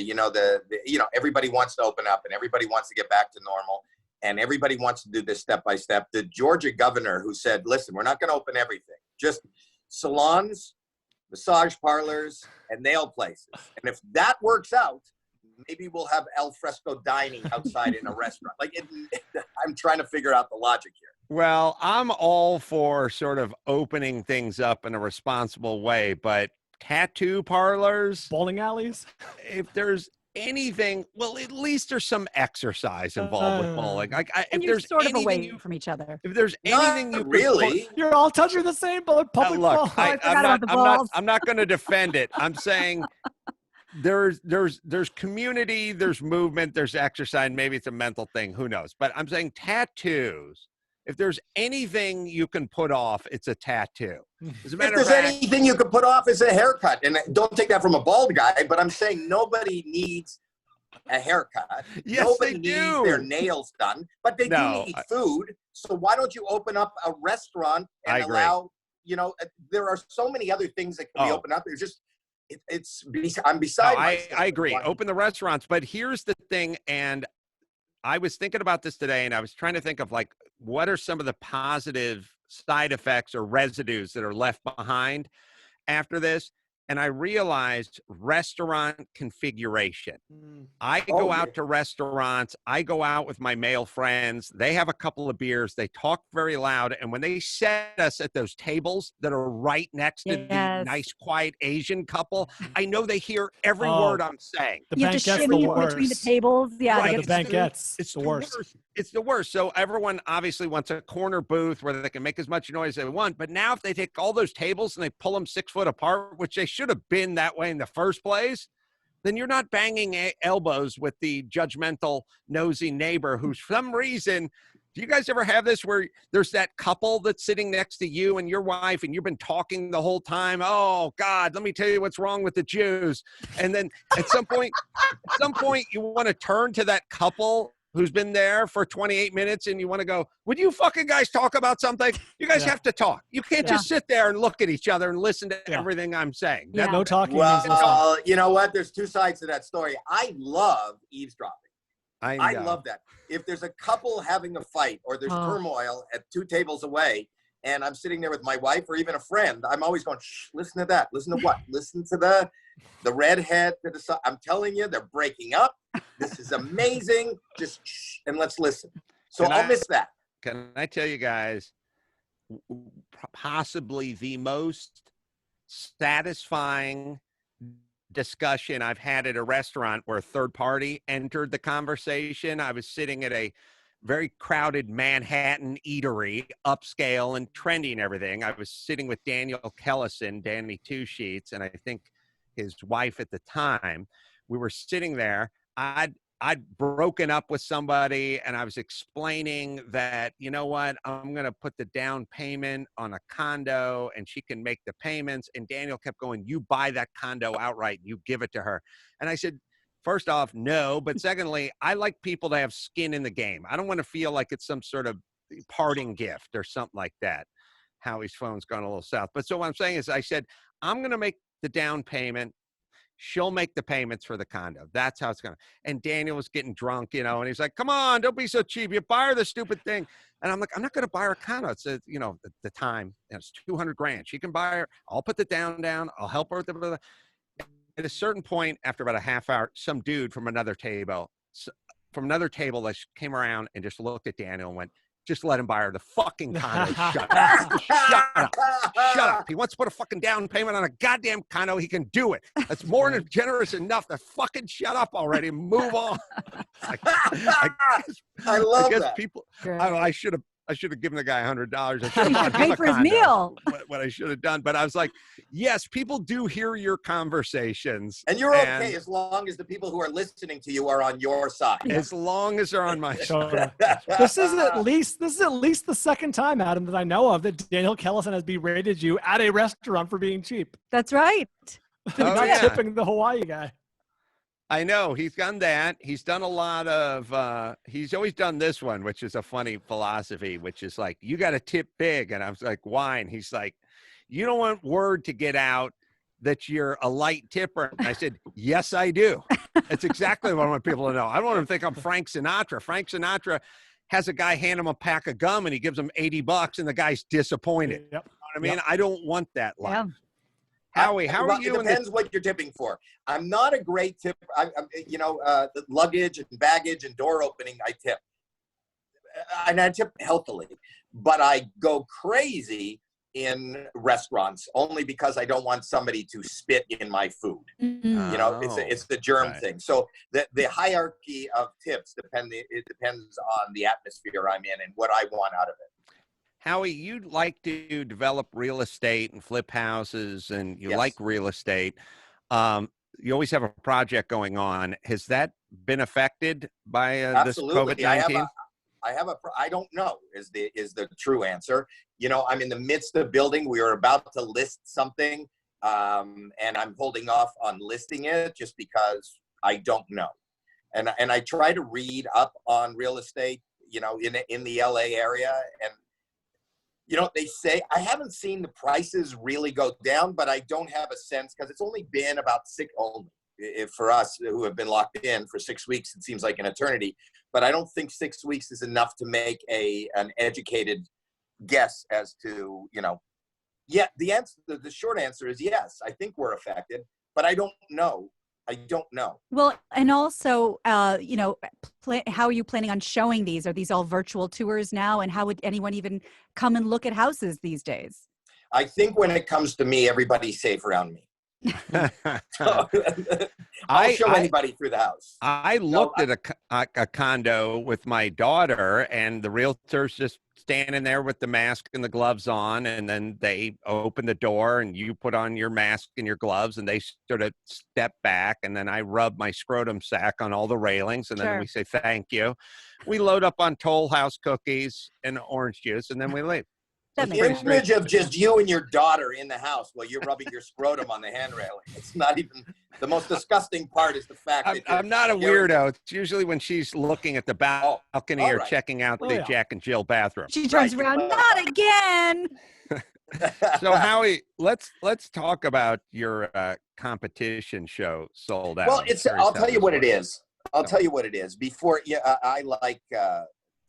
everybody wants to open up and everybody wants to get back to normal and everybody wants to do this step by step. The Georgia governor who said, "Listen, we're not going to open everything, just salons, massage parlors, and nail places. And if that works out, maybe we'll have al fresco dining outside in a restaurant." I'm trying to figure out the logic here. Well, I'm all for sort of opening things up in a responsible way, but tattoo parlors, bowling alleys, if there's anything, well, at least there's some exercise involved with bowling. And you're sort of away from each other. If there's anything you really, you're all touching the same public ball. I'm not going to defend it. I'm saying there's community, there's movement, there's exercise. Maybe it's a mental thing. Who knows? But I'm saying tattoos. If there's anything you can put off, it's a tattoo. If there's anything you can put off, it's a haircut. And don't take that from a bald guy, but I'm saying nobody needs a haircut. Yes, nobody they needs do. their nails done, but they do need food. So why don't you open up a restaurant and allow, there are so many other things that can be opened up. There's just, I'm beside myself. I agree. Open the restaurants. But here's the thing, and I was thinking about this today, and I was trying to think of like, what are some of the positive side effects or residues that are left behind after this? And I realized restaurant configuration. I go out to restaurants. I go out with my male friends. They have a couple of beers. They talk very loud. And when they set us at those tables that are right next to the nice, quiet Asian couple, I know they hear every word I'm saying. You have to shimmy between the tables. Yeah, Right. The banquettes. It's the worst. It's the worst. So everyone obviously wants a corner booth where they can make as much noise as they want. But now if they take all those tables and they pull them 6 foot apart, which they should have been that way in the first place, then you're not banging elbows with the judgmental, nosy neighbor who, for some reason, do you guys ever have this where there's that couple that's sitting next to you and your wife and you've been talking the whole time? Oh, God, let me tell you what's wrong with the Jews. And then at some point you want to turn to that couple who's been there for 28 minutes and you want to go, would you fucking guys talk about something? You guys have to talk. You can't just sit there and look at each other and listen to everything I'm saying. No talking. Well, you know what? There's 2 sides to that story. I love eavesdropping. I love that. If there's a couple having a fight or there's turmoil at 2 tables away and I'm sitting there with my wife or even a friend, I'm always going, shh, listen to that. Listen to what? Listen to the redhead to the side. I'm telling you, they're breaking up. This is amazing. Just shh, and let's listen. So I'll miss that. Can I tell you guys, possibly the most satisfying discussion I've had at a restaurant where a third party entered the conversation. I was sitting at a very crowded Manhattan eatery, upscale and trendy and everything. I was sitting with Daniel Kellison, Danny Two Sheets, and I think his wife at the time. We were sitting there. I'd broken up with somebody and I was explaining that, you know what, I'm going to put the down payment on a condo and she can make the payments. And Daniel kept going, you buy that condo outright, you give it to her. And I said, first off, no. But secondly, I like people to have skin in the game. I don't want to feel like it's some sort of parting gift or something like that. Howie's phone's gone a little south. But so what I'm saying is I said, I'm going to make the down payment. She'll make the payments for the condo. That's how it's going to. And Daniel was getting drunk, you know, and he's like, come on, don't be so cheap. You buy her the stupid thing. And I'm like, I'm not going to buy her a condo. It's, you know, the time, it's $200,000. She can buy her. I'll put the down. I'll help her with the. At a certain point, after about a half hour, some dude from another table that came around and just looked at Daniel and went, just let him buy her the fucking condo. Shut up. Shut up. He wants to put a fucking down payment on a goddamn condo. He can do it. That's more than generous enough to fucking shut up already and move on. I love that. People, I should have given the guy $100. I should have paid for his meal. What I should have done. But I was like, yes, people do hear your conversations. And you're okay as long as the people who are listening to you are on your side. As long as they're on my side. This is at least the second time, Adam, that I know of that Daniel Kellison has berated you at a restaurant for being cheap. That's right. Not tipping the Hawaii guy. I know he's done that. He's done a lot of, he's always done this one, which is a funny philosophy, which is like, you got to tip big. And I was like, why? And he's like, you don't want word to get out that you're a light tipper. And I said, yes, I do. That's exactly what I want people to know. I don't want them to think I'm Frank Sinatra. Frank Sinatra has a guy hand him a pack of gum and he gives him $80 and the guy's disappointed. Yep. You know what I mean? Yep. I don't want that life. Yeah. Howie, how are you? It depends what you're tipping for. I'm not a great tipper. The luggage and baggage and door opening, I tip. And I tip healthily. But I go crazy in restaurants only because I don't want somebody to spit in my food. Mm-hmm. You know, it's the germ thing. So the hierarchy of tips depends on the atmosphere I'm in and what I want out of it. Howie, you like to develop real estate and flip houses, and you like real estate. You always have a project going on. Has that been affected by this COVID-19? I don't know is the true answer. You know, I'm in the midst of building. We are about to list something, and I'm holding off on listing it just because I don't know. And I try to read up on real estate, you know, in the LA area. And you know, they say, I haven't seen the prices really go down, but I don't have a sense because it's only been about if for us who have been locked in for 6 weeks, it seems like an eternity. But I don't think 6 weeks is enough to make an educated guess as to, yeah, the short answer is yes. I think we're affected, but I don't know. Well, and also, how are you planning on showing these? Are these all virtual tours now? And how would anyone even come and look at houses these days? I think when it comes to me, everybody's safe around me. So, I'll show anybody through the house. I looked at a condo with my daughter, and the realtor's just standing there with the mask and the gloves on, and then they open the door and you put on your mask and your gloves, and they sort of step back, and then I rub my scrotum sack on all the railings, and then we say thank you. We load up on Toll House cookies and orange juice, and then we leave. The image of just you and your daughter in the house while you're rubbing your scrotum on the handrail. It's not even the most disgusting part is the fact that I'm not a weirdo. It's usually when she's looking at the balcony or checking out the Jack and Jill bathroom. She turns around, not again. So Howie, let's talk about your competition show Sold Out. Well, I'll tell you what it is. I'll tell you what it is. Before, I like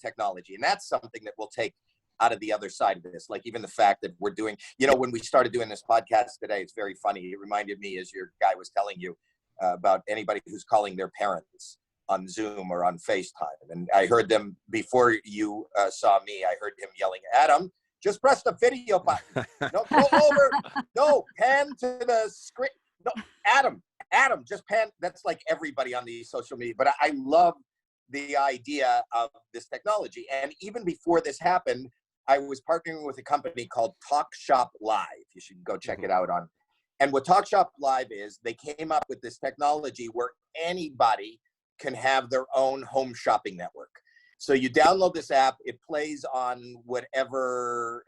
technology, and that's something that we'll take out of the other side of this. Like even the fact that we're doing, when we started doing this podcast today, it's very funny. It reminded me, as your guy was telling you, about anybody who's calling their parents on Zoom or on FaceTime. And I heard them before you saw me, I heard him yelling, Adam, just press the video button. No, go over. No, pan to the screen. No, Adam, just pan. That's like everybody on the social media. But I love the idea of this technology. And even before this happened, I was partnering with a company called Talk Shop Live. You should go check it out on. And what Talk Shop Live is, they came up with this technology where anybody can have their own home shopping network. So you download this app, it plays on whatever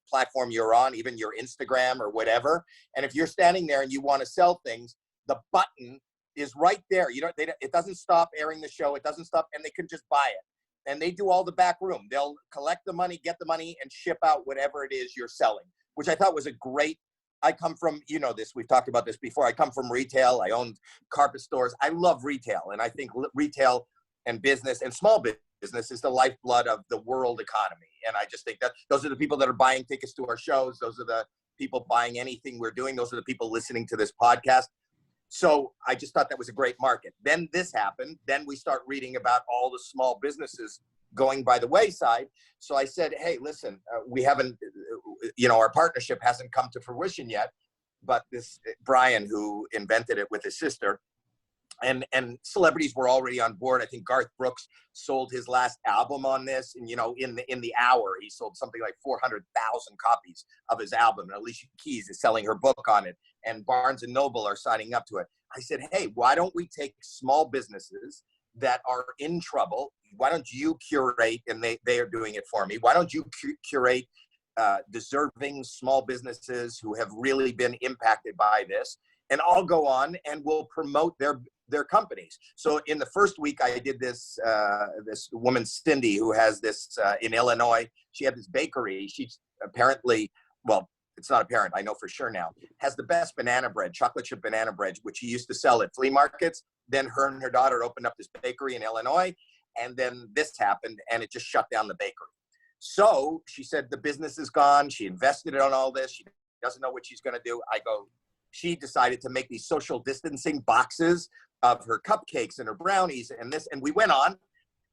platform you're on, even your Instagram or whatever. And if you're standing there and you want to sell things, the button is right there. It doesn't stop airing the show. It doesn't stop, and they can just buy it. And they do all the back room. They'll collect the money, get the money, and ship out whatever it is you're selling, which I thought was I come from, this, we've talked about this before. I come from retail. I owned carpet stores. I love retail. And I think retail and business and small business is the lifeblood of the world economy. And I just think that those are the people that are buying tickets to our shows. Those are the people buying anything we're doing. Those are the people listening to this podcast. So I just thought that was a great market. Then this happened. Then we start reading about all the small businesses going by the wayside. So I said, hey, listen, we haven't, our partnership hasn't come to fruition yet. But this Brian, who invented it with his sister, and celebrities were already on board. I think Garth Brooks sold his last album on this. And, in the hour, he sold something like 400,000 copies of his album. And Alicia Keys is selling her book on it. And Barnes and Noble are signing up to it. I said, hey, why don't we take small businesses that are in trouble? Why don't you curate, and they are doing it for me. Why don't you curate deserving small businesses who have really been impacted by this? And I'll go on and we'll promote their companies. So in the first week, I did this woman, Cindy, who has this in Illinois. She had this bakery. She's apparently, well, it's not apparent, I know for sure now, has the best banana bread, chocolate chip banana bread, which she used to sell at flea markets. Then her and her daughter opened up this bakery in Illinois. And then this happened and it just shut down the bakery. So she said the business is gone. She invested on all this. She doesn't know what she's going to do. She decided to make these social distancing boxes of her cupcakes and her brownies and this, and we went on.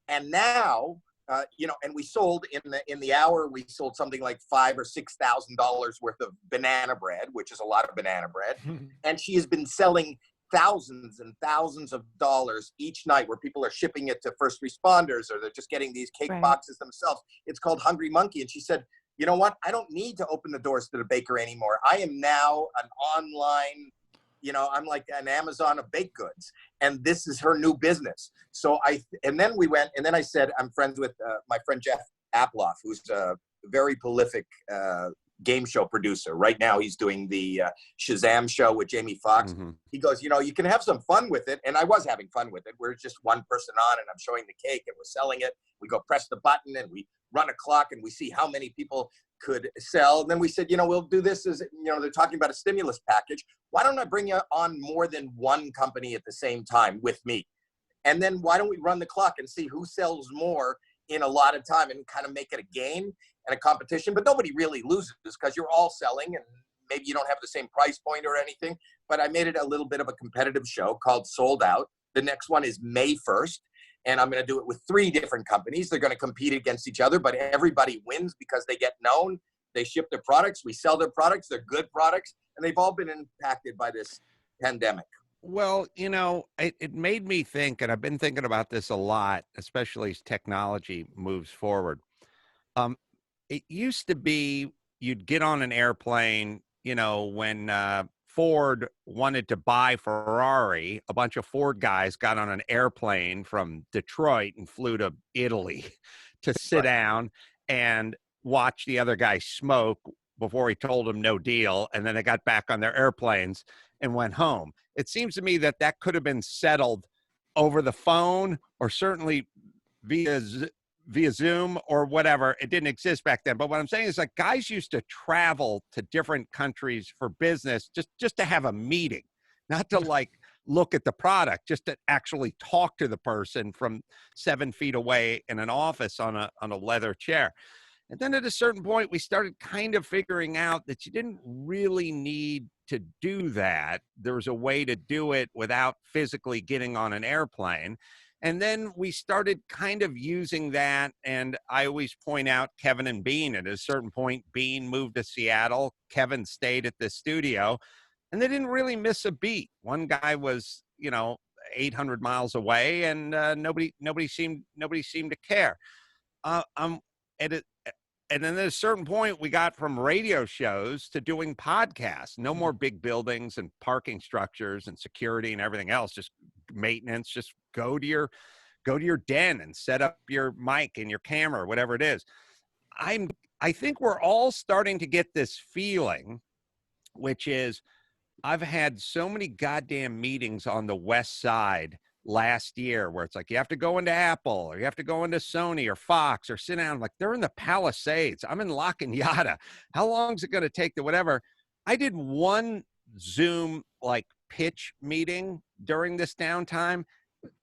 And now, and we sold in the hour, we sold something like $5,000 or $6,000 worth of banana bread, which is a lot of banana bread. And she has been selling thousands and thousands of dollars each night, where people are shipping it to first responders, or they're just getting these cake boxes themselves. It's called Hungry Monkey. And she said, you know what? I don't need to open the doors to the baker anymore. I am now an online, I'm like an Amazon of baked goods. And this is her new business. So and then I said, I'm friends with my friend Jeff Aploff, who's a very prolific game show producer. Right now, he's doing the Shazam show with Jamie Foxx. Mm-hmm. He goes, you know, you can have some fun with it. And I was having fun with it. We're just one person on and I'm showing the cake and we're selling it. We go press the button and we run a clock and we see how many people could sell. And then we said, you know, we'll do this as, you know, they're talking about a stimulus package. Why don't I bring you on more than one company at the same time with me? And then why don't we run the clock and see who sells more in a lot of time and kind of make it a game and a competition, but nobody really loses because you're all selling and maybe you don't have the same price point or anything. But I made it a little bit of a competitive show called Sold Out. The next one is May 1st. And I'm going to do it with 3 different companies. They're going to compete against each other, but everybody wins because they get known. They ship their products. We sell their products. They're good products. And they've all been impacted by this pandemic. Well, you know, it made me think, and I've been thinking about this a lot, especially as technology moves forward. It used to be you'd get on an airplane, you know, when Ford wanted to buy Ferrari, a bunch of Ford guys got on an airplane from Detroit and flew to Italy to sit down and watch the other guy smoke before he told him no deal. And then they got back on their airplanes and went home. It seems to me that that could have been settled over the phone or certainly via Zoom or whatever. It didn't exist back then. But what I'm saying is, like, guys used to travel to different countries for business just to have a meeting, not to like look at the product, just to actually talk to the person from 7 feet away in an office on a leather chair. And then at a certain point, we started kind of figuring out that you didn't really need to do that. There was a way to do it without physically getting on an airplane. And then we started kind of using that. And I always point out Kevin and Bean. At a certain point, Bean moved to Seattle. Kevin stayed at the studio. And they didn't really miss a beat. One guy was, you know, 800 miles away, and nobody seemed to care. And then at a certain point, we got from radio shows to doing podcasts. No more big buildings and parking structures and security and everything else. Just maintenance. Just go to your den and set up your mic and your camera, whatever it is. I think we're all starting to get this feeling, which is I've had so many goddamn meetings on the West Side last year where it's like you have to go into Apple or you have to go into Sony or Fox or sit down. Like, they're in the Palisades. I'm in La Cañada. How long is it going to take to whatever? I did one Zoom like pitch meeting during this downtime,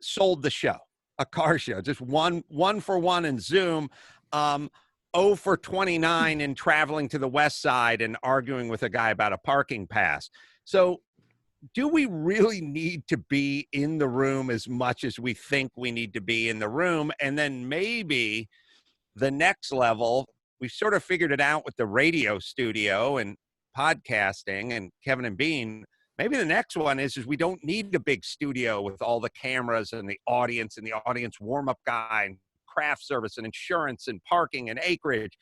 sold the show, a car show, just one for one in Zoom. 0 for 29 in traveling to the West Side and arguing with a guy about a parking pass. So do we really need to be in the room as much as we think we need to be in the room? And then maybe the next level, we've sort of figured it out with the radio studio and podcasting and Kevin and Bean. Maybe the next one is we don't need a big studio with all the cameras and the audience warm-up guy and craft service and insurance and parking and acreage.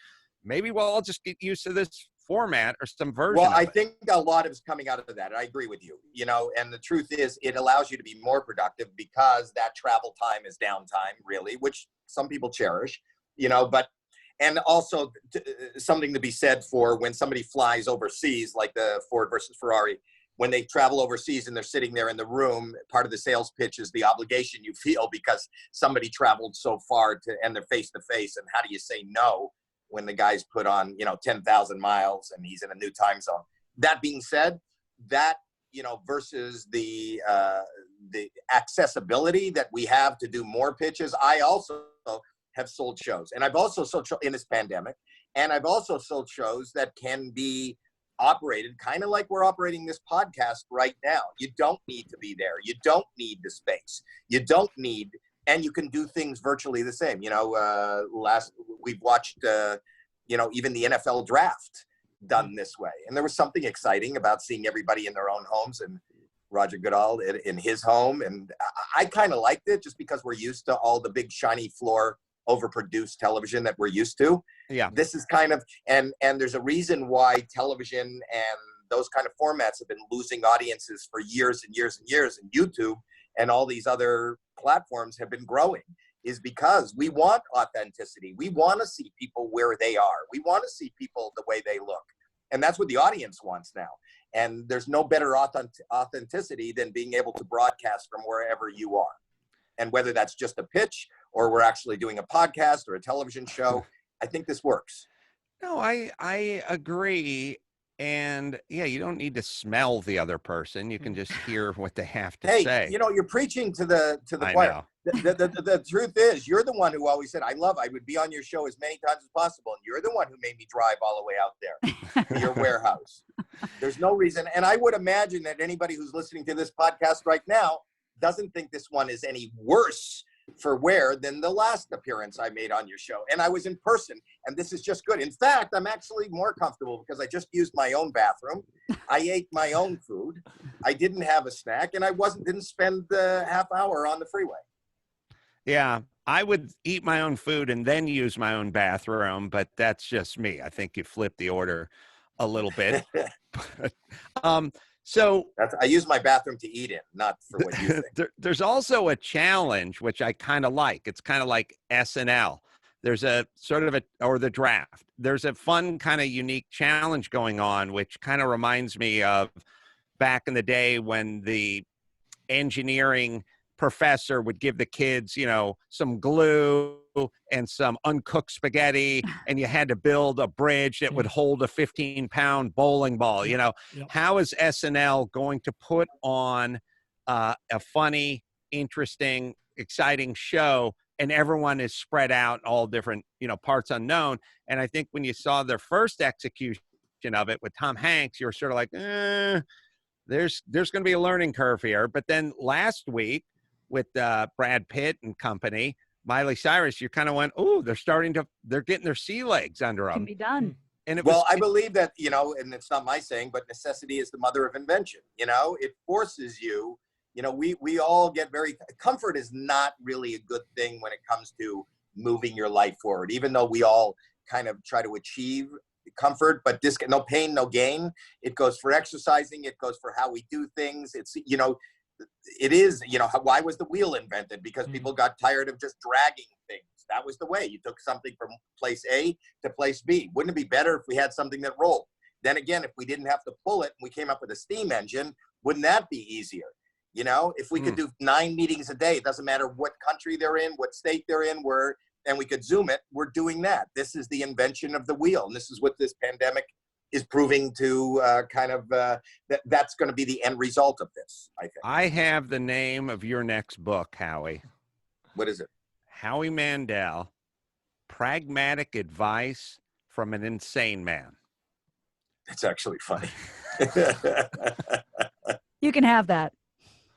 Maybe we'll all just get used to this format or some version Well, of I it. think a lot is coming out of that. I agree with you, you know, and the truth is it allows you to be more productive because that travel time is downtime, really, which some people cherish, you know, but, and also something to be said for when somebody flies overseas, like the Ford versus Ferrari, when they travel overseas and they're sitting there in the room, part of the sales pitch is the obligation you feel because somebody traveled so far and they're face to face. And how do you say no when the guy's put on, you know, 10,000 miles and he's in a new time zone? That being said, that, you know, versus the accessibility that we have to do more pitches. I also have sold shows, and I've also sold in this pandemic, and I've also sold shows that can be operated kind of like we're operating this podcast right now. You don't need to be there. You don't need the space. You don't need, and you can do things virtually the same. You know, we've watched, you know, even the NFL draft done this way. And there was something exciting about seeing everybody in their own homes and Roger Goodall in his home. And I kind of liked it just because we're used to all the big shiny floor overproduced television that we're used to. Yeah. This is kind of, and there's a reason why television and those kind of formats have been losing audiences for years and years and years, and YouTube and all these other platforms have been growing, is because we want authenticity. We want to see people where they are. We want to see people the way they look. And that's what the audience wants now. And there's no better authenticity than being able to broadcast from wherever you are. And whether that's just a pitch or we're actually doing a podcast or a television show, I think this works. No, I agree. And yeah, you don't need to smell the other person. You can just hear what they have to say. Hey, you know, you're preaching to the I choir. know. The truth is, you're the one who always said, I would be on your show as many times as possible. And you're the one who made me drive all the way out there to your warehouse. There's no reason. And I would imagine that anybody who's listening to this podcast right now doesn't think this one is any worse for wear than the last appearance I made on your show. And I was in person, and this is just good. In fact, I'm actually more comfortable because I just used my own bathroom. I ate my own food. I didn't have a snack, and I didn't spend the half hour on the freeway. Yeah, I would eat my own food and then use my own bathroom, but that's just me. I think you flip the order a little bit. So I use my bathroom to eat in, not for what you think. There's also a challenge, which I kind of like. It's kind of like SNL. There's a sort of or the draft. There's a fun kind of unique challenge going on, which kind of reminds me of back in the day when the engineering professor would give the kids, you know, some glue and some uncooked spaghetti, and you had to build a bridge that would hold a 15-pound bowling ball. You know, how is SNL going to put on a funny, interesting, exciting show, and everyone is spread out in all different, you know, parts unknown? And I think when you saw their first execution of it with Tom Hanks, you were sort of like, there's going to be a learning curve here. But then last week with Brad Pitt and company, Miley Cyrus, you kind of went, oh, they're getting their sea legs under them. Can be done. And I believe that, you know, and it's not my saying, but necessity is the mother of invention. You know, it forces you, you know, we all get comfort is not really a good thing when it comes to moving your life forward, even though we all kind of try to achieve comfort, but no pain, no gain. It goes for exercising. It goes for how we do things. It's, you know, it is, you know, why was the wheel invented? Because people got tired of just dragging things. That was the way. You took something from place A to place B. Wouldn't it be better if we had something that rolled? Then again, if we didn't have to pull it and we came up with a steam engine, wouldn't that be easier? You know, if we could do 9 meetings a day, it doesn't matter what country they're in, what state they're in, and we could Zoom it, we're doing that. This is the invention of the wheel. And this is what this pandemic is proving to that's going to be the end result of this, I think. I have the name of your next book, Howie. What is it? Howie Mandel, Pragmatic Advice from an Insane Man. It's actually funny. You can have that.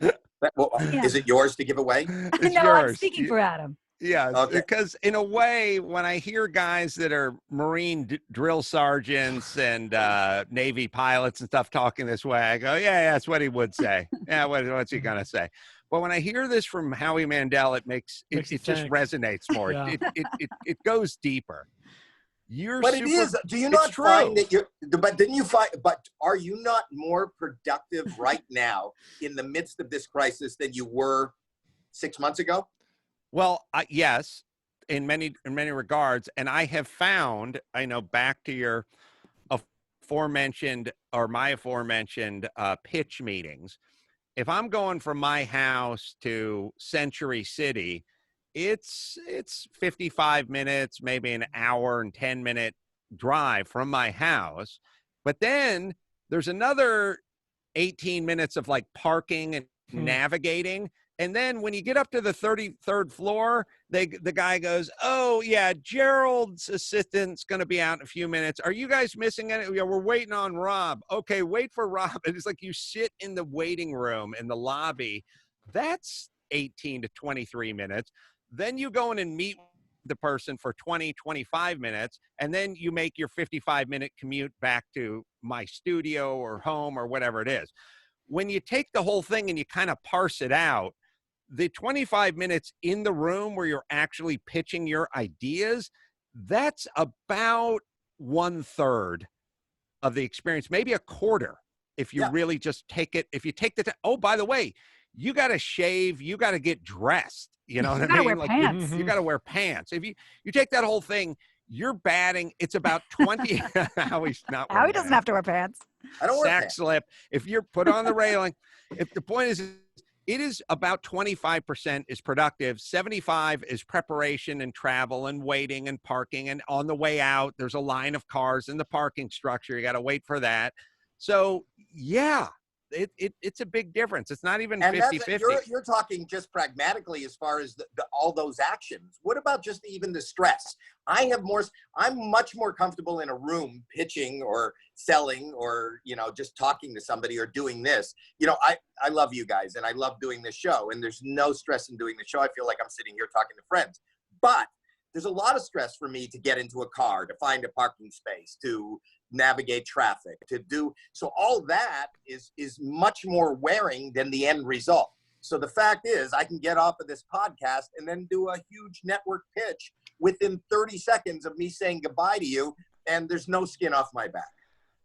Is it yours to give away? It's no, yours. I'm speaking for Adam. Yeah, okay. Because in a way, when I hear guys that are Marine drill sergeants and Navy pilots and stuff talking this way, I go, yeah, that's what he would say. Yeah, what's he gonna say? But when I hear this from Howie Mandel, it just resonates more. Yeah. It goes deeper. It is. Do you not find that you're? But are you not more productive right now in the midst of this crisis than you were 6 months ago? Well, yes, in many regards, and I have found, I know, back to your my aforementioned pitch meetings. If I'm going from my house to Century City, it's 55 minutes, maybe an hour and 10-minute drive from my house. But then there's another 18 minutes of like parking and navigating. And then when you get up to the 33rd floor, the guy goes, oh, yeah, Gerald's assistant's going to be out in a few minutes. Are you guys missing it? Yeah, we're waiting on Rob. Okay, wait for Rob. And it's like you sit in the waiting room in the lobby. That's 18 to 23 minutes. Then you go in and meet the person for 20, 25 minutes, and then you make your 55-minute commute back to my studio or home or whatever it is. When you take the whole thing and you kind of parse it out, the 25 minutes in the room where you're actually pitching your ideas, that's about 1/3 of the experience, maybe a quarter, if you really just take it. If you take the time, oh, by the way, you got to shave, you got to get dressed. You know what I mean? Wear pants. You got to wear pants. If you take that whole thing, You're batting. It's about 20. Howie's not. Howie doesn't have to wear pants. I don't wear Sack pants. slip. If you're put on the railing, if the point is, it is about 25% is productive. 75 is preparation and travel and waiting and parking. And on the way out, there's a line of cars in the parking structure. You got to wait for that. So yeah, it's a big difference. It's not even 50-50. You're talking just pragmatically as far as all those actions. What about just even the stress? I'm much more comfortable in a room pitching or selling or, just talking to somebody or doing this. I love you guys and I love doing this show, and there's no stress in doing the show. I feel like I'm sitting here talking to friends, but there's a lot of stress for me to get into a car, to find a parking space, to navigate traffic, so all that is much more wearing than the end result. So the fact is, I can get off of this podcast and then do a huge network pitch within 30 seconds of me saying goodbye to you, and there's no skin off my back.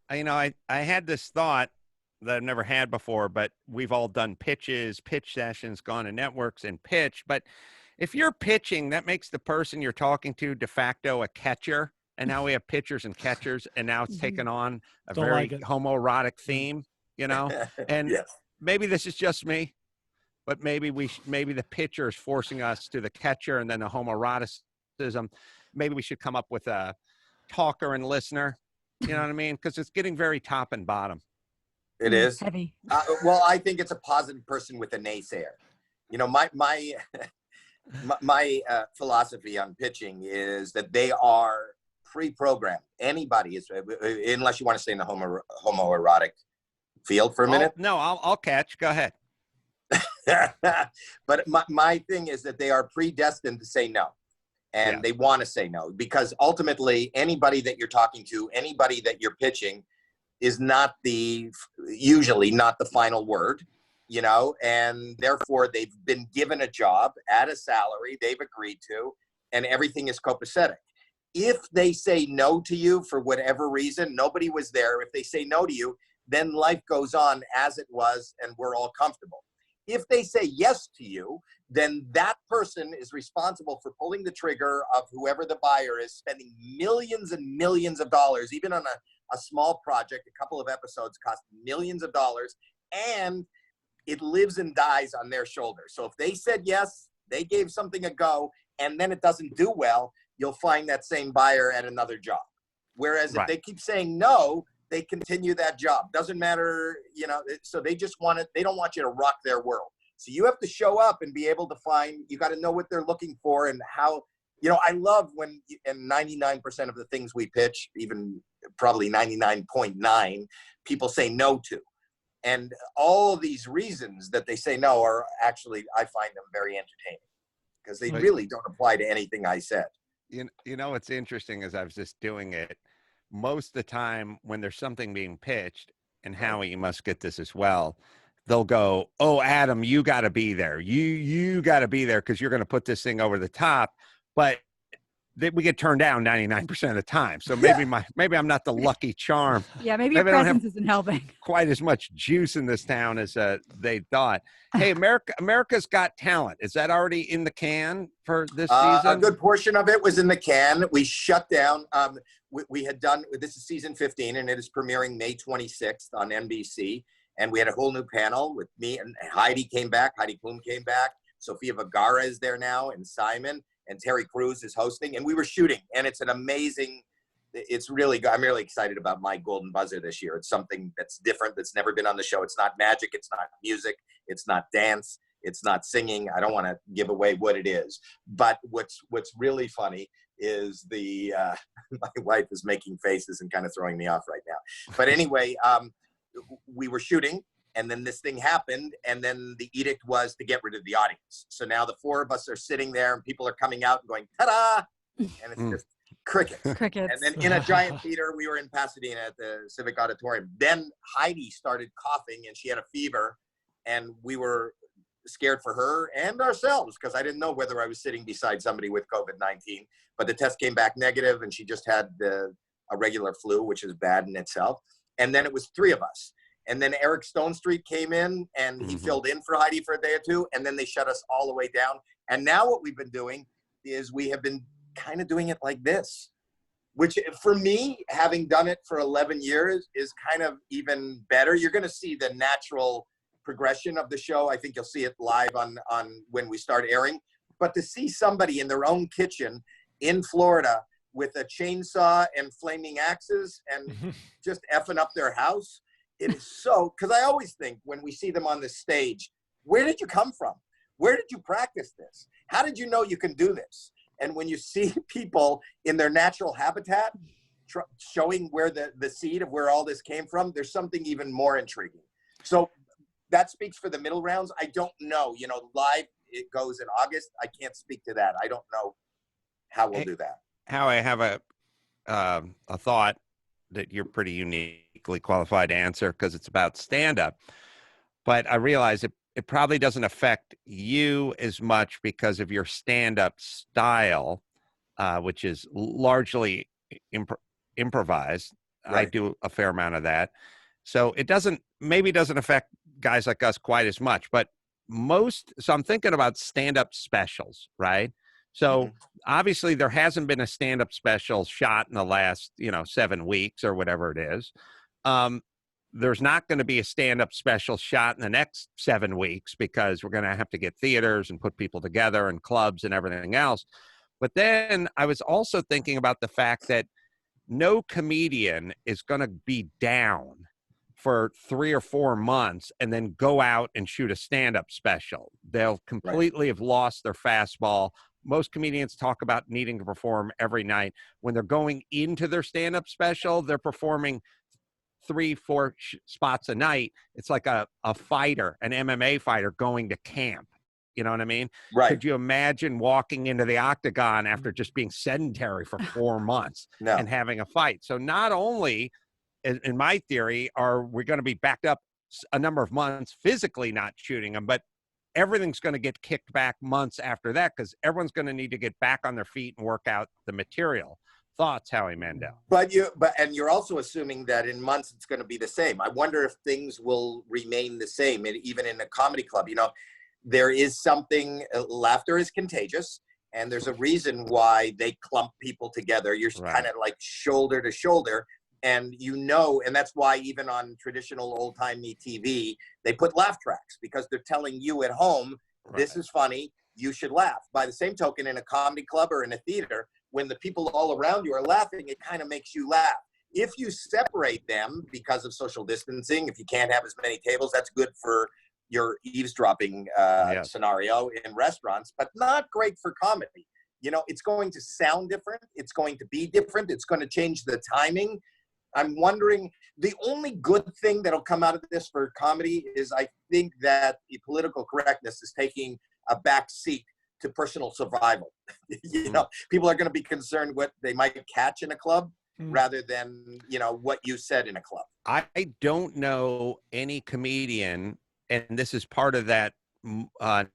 I had this thought that I've never had before, but we've all done pitch sessions, gone to networks and pitch. But if you're pitching, that makes the person you're talking to de facto a catcher. And now we have pitchers and catchers, and now it's taken on a very homoerotic theme, and Yes. Maybe this is just me, but maybe the pitcher is forcing us to the catcher, and then the homoeroticism. Maybe we should come up with a talker and listener, you know what I mean? Because it's getting very top and bottom. It is. Heavy. Well, I think it's a positive person with a naysayer. My philosophy on pitching is that they are pre-programmed. Anybody is, unless you want to stay in the homoerotic field for a minute. No, I'll catch. Go ahead. But my thing is that they are predestined to say no. And they want to say no, because ultimately anybody that you're talking to, anybody that you're pitching is usually not the final word, and therefore they've been given a job at a salary they've agreed to, and everything is copacetic. If they say no to you for whatever reason, nobody was there. If they say no to you, then life goes on as it was, and we're all comfortable. If they say yes to you, then that person is responsible for pulling the trigger of whoever the buyer is, spending millions and millions of dollars, even on a small project. A couple of episodes cost millions of dollars, and it lives and dies on their shoulders. So if they said yes, they gave something a go, and then it doesn't do well, you'll find that same buyer at another job. Whereas if they keep saying no, they continue that job. Doesn't matter, so they just they don't want you to rock their world. So you have to show up and be able to you got to know what they're looking for and how, I love when, and 99% of the things we pitch, even probably 99.9, people say no to. And all of these reasons that they say no are actually, I find them very entertaining because they really don't apply to anything I said. What's interesting is I was just doing it most of the time when there's something being pitched, and Howie, you must get this as well. They'll go, "Oh, Adam, you got to be there. You got to be there because you're going to put this thing over the top." But we get turned down 99% of the time. So maybe I'm not the lucky charm. Yeah, maybe your presence isn't helping. Quite as much juice in this town as they thought. Hey, America's Got Talent. Is that already in the can for this season? A good portion of it was in the can. We shut down. We had done, this is season 15, and it is premiering May 26th on NBC. And we had a whole new panel with me, and Heidi came back. Heidi Klum came back. Sofia Vergara is there now, and Simon. And Terry Crews is hosting, and we were shooting, and it's I'm really excited about my golden buzzer this year. It's something that's different, that's never been on the show. It's not magic, it's not music, it's not dance, it's not singing. I don't want to give away what it is, but what's really funny is my wife is making faces and kind of throwing me off right now. But anyway, we were shooting, and then this thing happened, and then the edict was to get rid of the audience. So now the four of us are sitting there, and people are coming out and going, ta-da! And it's just crickets. Crickets. And then in a giant theater, we were in Pasadena at the Civic Auditorium. Then Heidi started coughing, and she had a fever, and we were scared for her and ourselves because I didn't know whether I was sitting beside somebody with COVID-19. But the test came back negative, and she just had a regular flu, which is bad in itself. And then it was three of us. And then Eric Stonestreet came in, and he filled in for Heidi for a day or two, and then they shut us all the way down. And now what we've been doing is we have been kind of doing it like this. which for me, having done it for 11 years, is kind of even better. You're going to see the natural progression of the show. I think you'll see it live on when we start airing. But to see somebody in their own kitchen in Florida with a chainsaw and flaming axes and just effing up their house, it is so, because I always think when we see them on the stage, where did you come from? Where did you practice this? How did you know you can do this? And when you see people in their natural habitat showing where the seed of where all this came from, there's something even more intriguing. So that speaks for the middle rounds. I don't know, live, it goes in August. I can't speak to that. I don't know how we'll do that. How I have a thought that you're pretty uniquely qualified to answer because it's about stand-up. But I realize it probably doesn't affect you as much because of your stand-up style, which is largely improvised. Right. I do a fair amount of that. So it doesn't affect guys like us quite as much. But so I'm thinking about stand-up specials, right? So obviously there hasn't been a stand-up special shot in the last, 7 weeks or whatever it is. There's not going to be a stand-up special shot in the next 7 weeks because we're going to have to get theaters and put people together and clubs and everything else. But then I was also thinking about the fact that no comedian is going to be down for 3 or 4 months and then go out and shoot a stand-up special. They'll completely have lost their fastball. Most comedians talk about needing to perform every night. When they're going into their stand-up special, they're performing 3-4 spots a night. It's like a fighter, an MMA fighter going to camp. You know what I mean? Right. Could you imagine walking into the octagon after just being sedentary for 4 months and having a fight? So not only, in my theory, are we going to be backed up a number of months physically not shooting them, but everything's going to get kicked back months after that because everyone's going to need to get back on their feet and work out the material. Thoughts, Howie Mandel? But you're also assuming that in months it's going to be the same. I wonder if things will remain the same, and even in a comedy club. There is something. Laughter is contagious, and there's a reason why they clump people together. You're kind of like shoulder to shoulder, and and that's why even on traditional old-timey TV, they put laugh tracks because they're telling you at home, this is funny, you should laugh. By the same token, in a comedy club or in a theater, when the people all around you are laughing, it kind of makes you laugh. If you separate them because of social distancing, if you can't have as many tables, that's good for your eavesdropping scenario in restaurants, but not great for comedy. It's going to sound different. It's going to be different. It's going to change the timing. I'm wondering, the only good thing that'll come out of this for comedy is I think that the political correctness is taking a back seat to personal survival. People are going to be concerned what they might catch in a club rather than, what you said in a club. I don't know any comedian, and this is part of that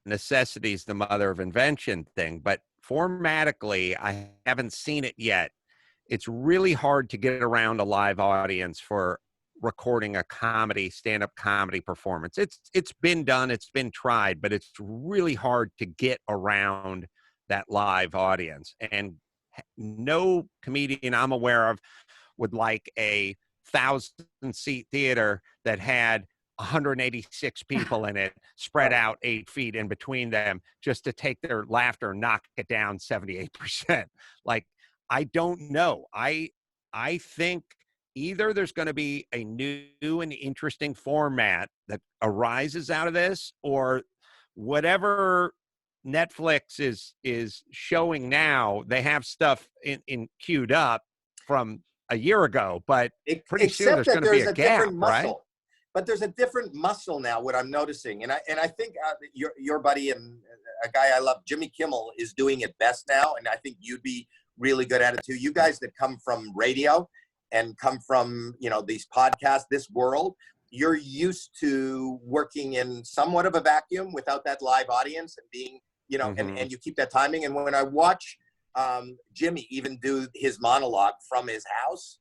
necessity is the mother of invention thing, but formatically, I haven't seen it yet. It's really hard to get around a live audience for recording a stand-up comedy performance. It's been done, it's been tried, but it's really hard to get around that live audience. And no comedian I'm aware of would like a 1,000-seat theater that had 186 people in it spread out 8 feet in between them just to take their laughter and knock it down 78%. Like, I don't know. I think either there's going to be a new and interesting format that arises out of this, or whatever Netflix is showing now, they have stuff in queued up from a year ago, but pretty soon there's going to be a gap, right? But there's a different muscle now, what I'm noticing. And I think your buddy and a guy I love, Jimmy Kimmel, is doing it best now. And I think you'd be really good at it too. You guys that come from radio and come from, these podcasts, this world, you're used to working in somewhat of a vacuum without that live audience and being, and you keep that timing. And when I watch Jimmy even do his monologue from his house,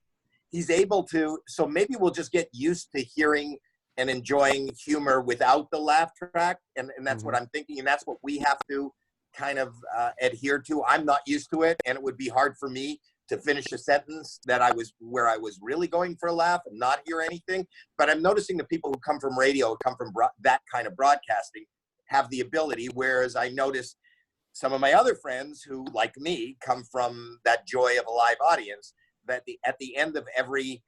he's able to, so maybe we'll just get used to hearing and enjoying humor without the laugh track. And that's what I'm thinking. And that's what we have to kind of adhere to. I'm not used to it. And it would be hard for me to finish a sentence where I was really going for a laugh and not hear anything. But I'm noticing the people who come from radio, come from that kind of broadcasting, have the ability, whereas I notice some of my other friends who, like me, come from that joy of a live audience, that at the end of every,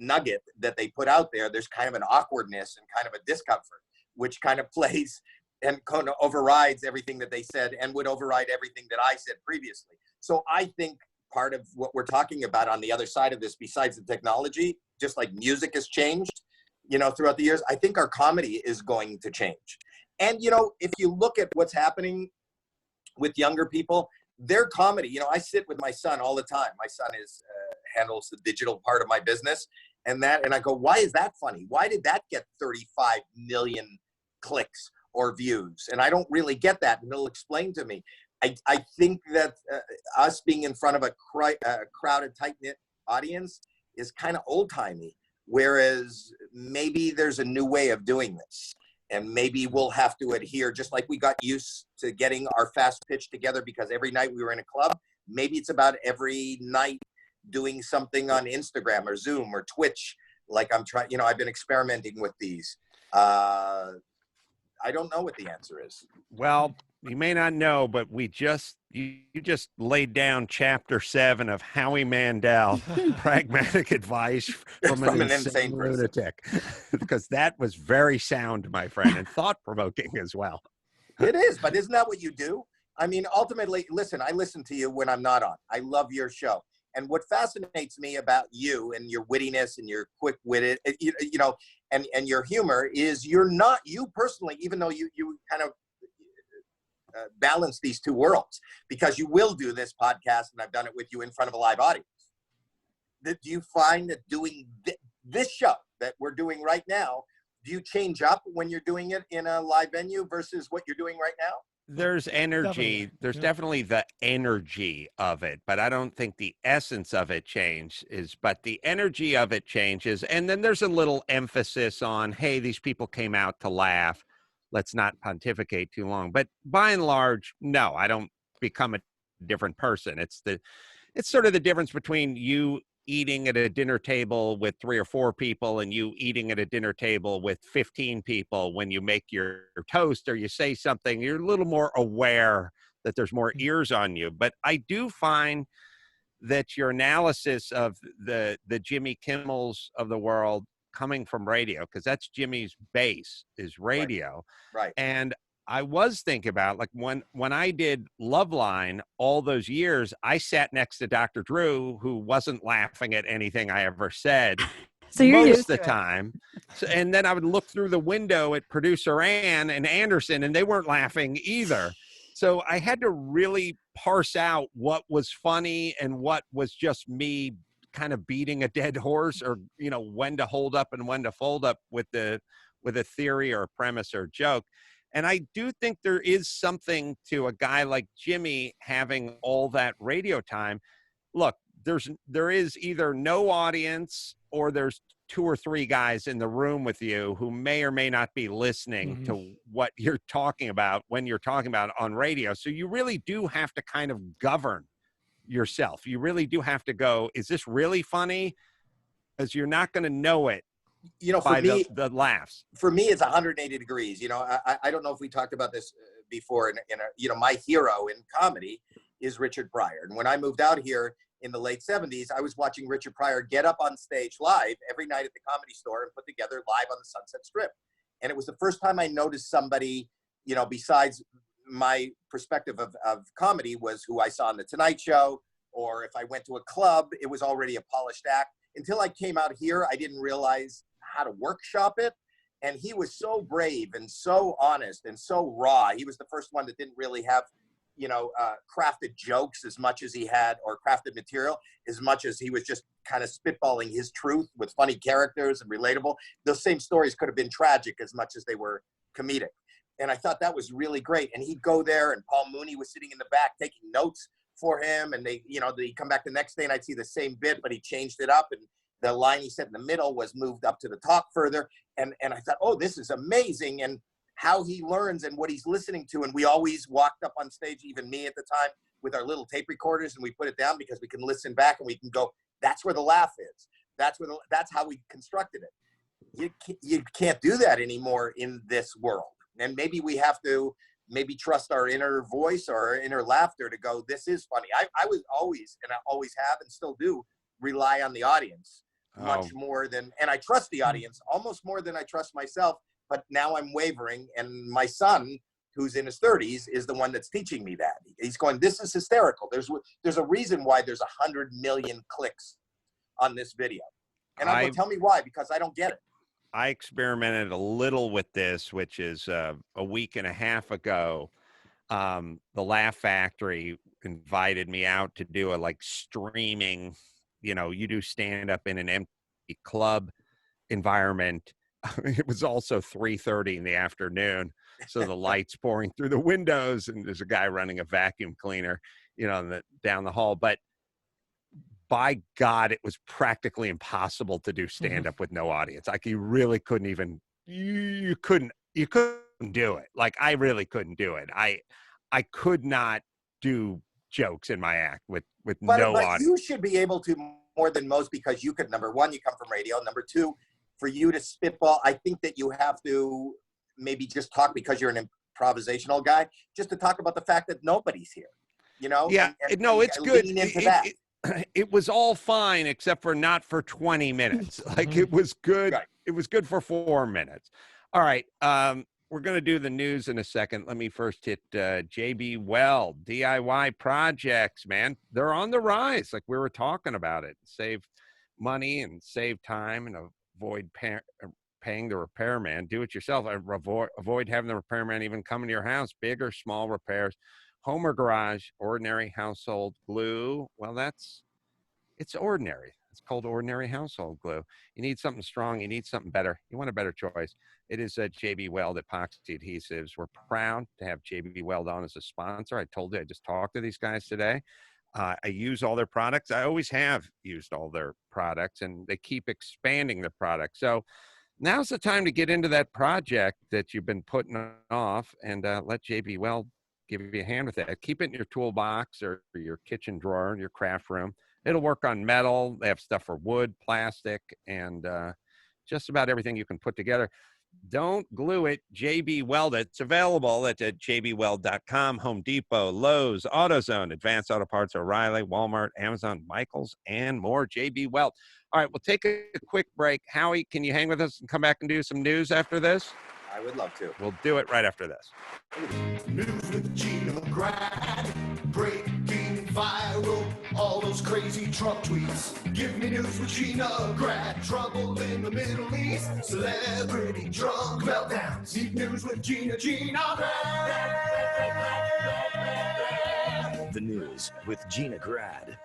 nugget that they put out there, there's kind of an awkwardness and kind of a discomfort, which kind of plays and kind of overrides everything that they said and would override everything that I said previously. So I think part of what we're talking about on the other side of this, besides the technology, just like music has changed, throughout the years, I think our comedy is going to change. And, if you look at what's happening with younger people, their comedy, I sit with my son all the time. My son handles the digital part of my business and I go, why is that funny? Why did that get 35 million clicks or views? And I don't really get that. And he'll explain to me. I think that us being in front of a crowded, tight-knit audience is kind of old-timey, whereas maybe there's a new way of doing this. And maybe we'll have to adhere, just like we got used to getting our fast pitch together because every night we were in a club. Maybe it's about every night doing something on Instagram or Zoom or Twitch. Like I'm trying, I've been experimenting with these. I don't know what the answer is. Well, you may not know, but you just laid down chapter 7 of Howie Mandel, pragmatic advice from an insane lunatic, because that was very sound, my friend, and thought-provoking as well. It is, but isn't that what you do? I mean, ultimately, listen, I listen to you when I'm not on. I love your show. And what fascinates me about you and your wittiness and your quick-witted, and your humor is you're not, you personally, even though you kind of balance these two worlds, because you will do this podcast, and I've done it with you in front of a live audience. Do you find that doing this show that we're doing right now, do you change up when you're doing it in a live venue versus what you're doing right now? There's energy. Definitely. There's Yeah. definitely the energy of it, but I don't think the essence of it changes, but the energy of it changes. And then there's a little emphasis on, hey, these people came out to laugh. Let's not pontificate too long. But by and large, no, I don't become a different person. It's sort of the difference between you eating at a dinner table with 3 or 4 people and you eating at a dinner table with 15 people. When you make your toast or you say something, you're a little more aware that there's more ears on you. But I do find that your analysis of the Jimmy Kimmels of the world coming from radio, because that's Jimmy's base, is radio. Right. And I was thinking about, like, when I did Loveline all those years, I sat next to Dr. Drew, who wasn't laughing at anything I ever said. So you're most used of the to it. time. So, and then I would look through the window at producer Ann and Anderson, and they weren't laughing either. So I had to really parse out what was funny and what was just me kind of beating a dead horse, or, when to hold up and when to fold up with a theory or a premise or a joke. And I do think there is something to a guy like Jimmy having all that radio time. Look, there is either no audience or there's 2 or 3 guys in the room with you who may or may not be listening to what you're talking about when you're talking about on radio. So you really do have to kind of govern yourself. You really do have to go, is this really funny? Because you're not going to know it. For by me, the laughs. For me, it's 180 degrees. I don't know if we talked about this before. My hero in comedy is Richard Pryor. And when I moved out here in the late 70s, I was watching Richard Pryor get up on stage live every night at the Comedy Store and put together live on the Sunset Strip. And it was the first time I noticed somebody, besides my perspective of comedy, was who I saw on The Tonight Show, or if I went to a club, it was already a polished act. Until I came out here, I didn't realize how to workshop it. And he was so brave and so honest and so raw. He was the first one that didn't really have, crafted jokes as much as he had, or crafted material as much as he was just kind of spitballing his truth with funny characters and relatable. Those same stories could have been tragic as much as they were comedic. And I thought that was really great. And he'd go there, and Paul Mooney was sitting in the back taking notes for him. And they'd come back the next day and I'd see the same bit, but he changed it up. And the line he said in the middle was moved up to the top further. And I thought, oh, this is amazing. And how he learns and what he's listening to. And we always walked up on stage, even me at the time, with our little tape recorders and we put it down because we can listen back and we can go, that's where the laugh is. That's how we constructed it. You can't do that anymore in this world. And maybe we have to trust our inner voice or our inner laughter to go, this is funny. I was always, and I always have and still do, rely on the audience much more than, and I trust the audience almost more than I trust myself. But now I'm wavering, and my son, who's in his 30s, is the one that's teaching me that. He's going, this is hysterical. There's a reason why there's 100 million clicks on this video. And I'm going, tell me why, because I don't get it. I experimented a little with this, which is a week and a half ago. The Laugh Factory invited me out to do a streaming, you do stand up in an empty club environment. It was also 3:30 in the afternoon. So the lights pouring through the windows and there's a guy running a vacuum cleaner, down the hall. But by God, it was practically impossible to do stand up with no audience. You really couldn't even, you couldn't do it. I really couldn't do it. I could not do jokes in my act with no audience. You should be able to more than most, because you could, number one, you come from radio. Number two, for you to spitball, I think that you have to maybe just talk, because you're an improvisational guy, just to talk about the fact that nobody's here, Yeah, it's good. It was all fine, except for not for 20 minutes. It was good. Right. It was good for 4 minutes. All right. We're going to do the news in a second. Let me first hit JB Weld. DIY projects, man. They're on the rise. We were talking about it. Save money and save time and avoid paying the repairman. Do it yourself. Avoid having the repairman even come into your house. Big or small repairs. Home or garage, ordinary household glue. Well, it's ordinary. It's called ordinary household glue. You need something strong. You need something better. You want a better choice. It is JB Weld Epoxy Adhesives. We're proud to have JB Weld on as a sponsor. I told you, I just talked to these guys today. I use all their products. I always have used all their products, and they keep expanding the product. So now's the time to get into that project that you've been putting off, and let JB Weld give you a hand with that. Keep it in your toolbox or your kitchen drawer in your craft room. It'll work on metal. They have stuff for wood, plastic, and just about everything you can put together. Don't glue it. JB Weld it. It's available at jbweld.com, Home Depot, Lowe's, AutoZone, Advanced Auto Parts, O'Reilly, Walmart, Amazon, Michaels, and more. JB Weld. All right, we'll take a quick break. Howie, can you hang with us and come back and do some news after this? I would love to. We'll do it right after this. News with Gina Grad, breaking viral, all those crazy Trump tweets. Give me news with Gina Grad, trouble in the Middle East, celebrity drug meltdowns. Need news with Gina Grad. The news with Gina Grad.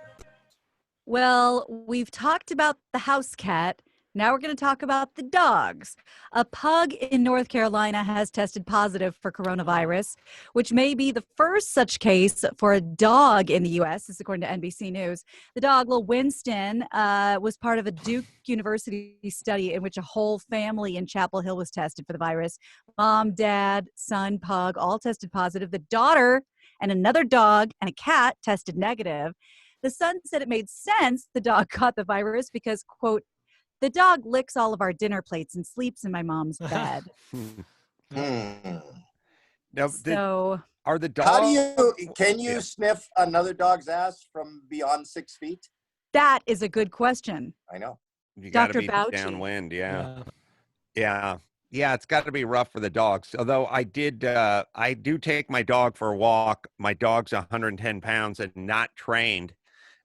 Well, we've talked about the house cat. Now we're going to talk about the dogs. A pug in North Carolina has tested positive for coronavirus, which may be the first such case for a dog in the U.S., this is according to NBC News. The dog, Lil Winston, was part of a Duke University study in which a whole family in Chapel Hill was tested for the virus. Mom, dad, son, pug, all tested positive. The daughter and another dog and a cat tested negative. The son said it made sense the dog caught the virus because, quote, the dog licks all of our dinner plates and sleeps in my mom's bed. Now, are the dogs? Can you sniff another dog's ass from beyond 6 feet? That is a good question. I know. You got to be Fauci. downwind, yeah. It's got to be rough for the dogs. Although I do take my dog for a walk. My dog's 110 pounds and not trained.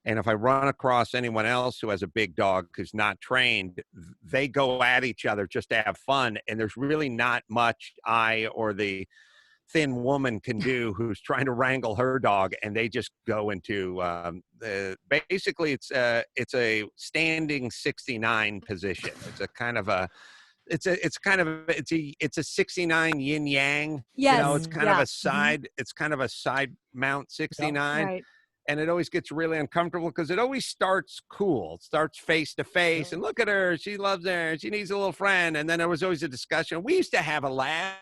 And if I run across anyone else who has a big dog who's not trained, they go at each other just to have fun. And there's really not much I or the thin woman can do who's trying to wrangle her dog. And they just go into basically it's a standing 69 position. It's a kind of a it's a 69 yin yang. Yes. It's kind of a side. It's kind of a side mount 69. Right. And it always gets really uncomfortable because it always starts cool. It starts face to face. And look at her. She loves her. She needs a little friend. And then there was always a discussion. We used to have a lab.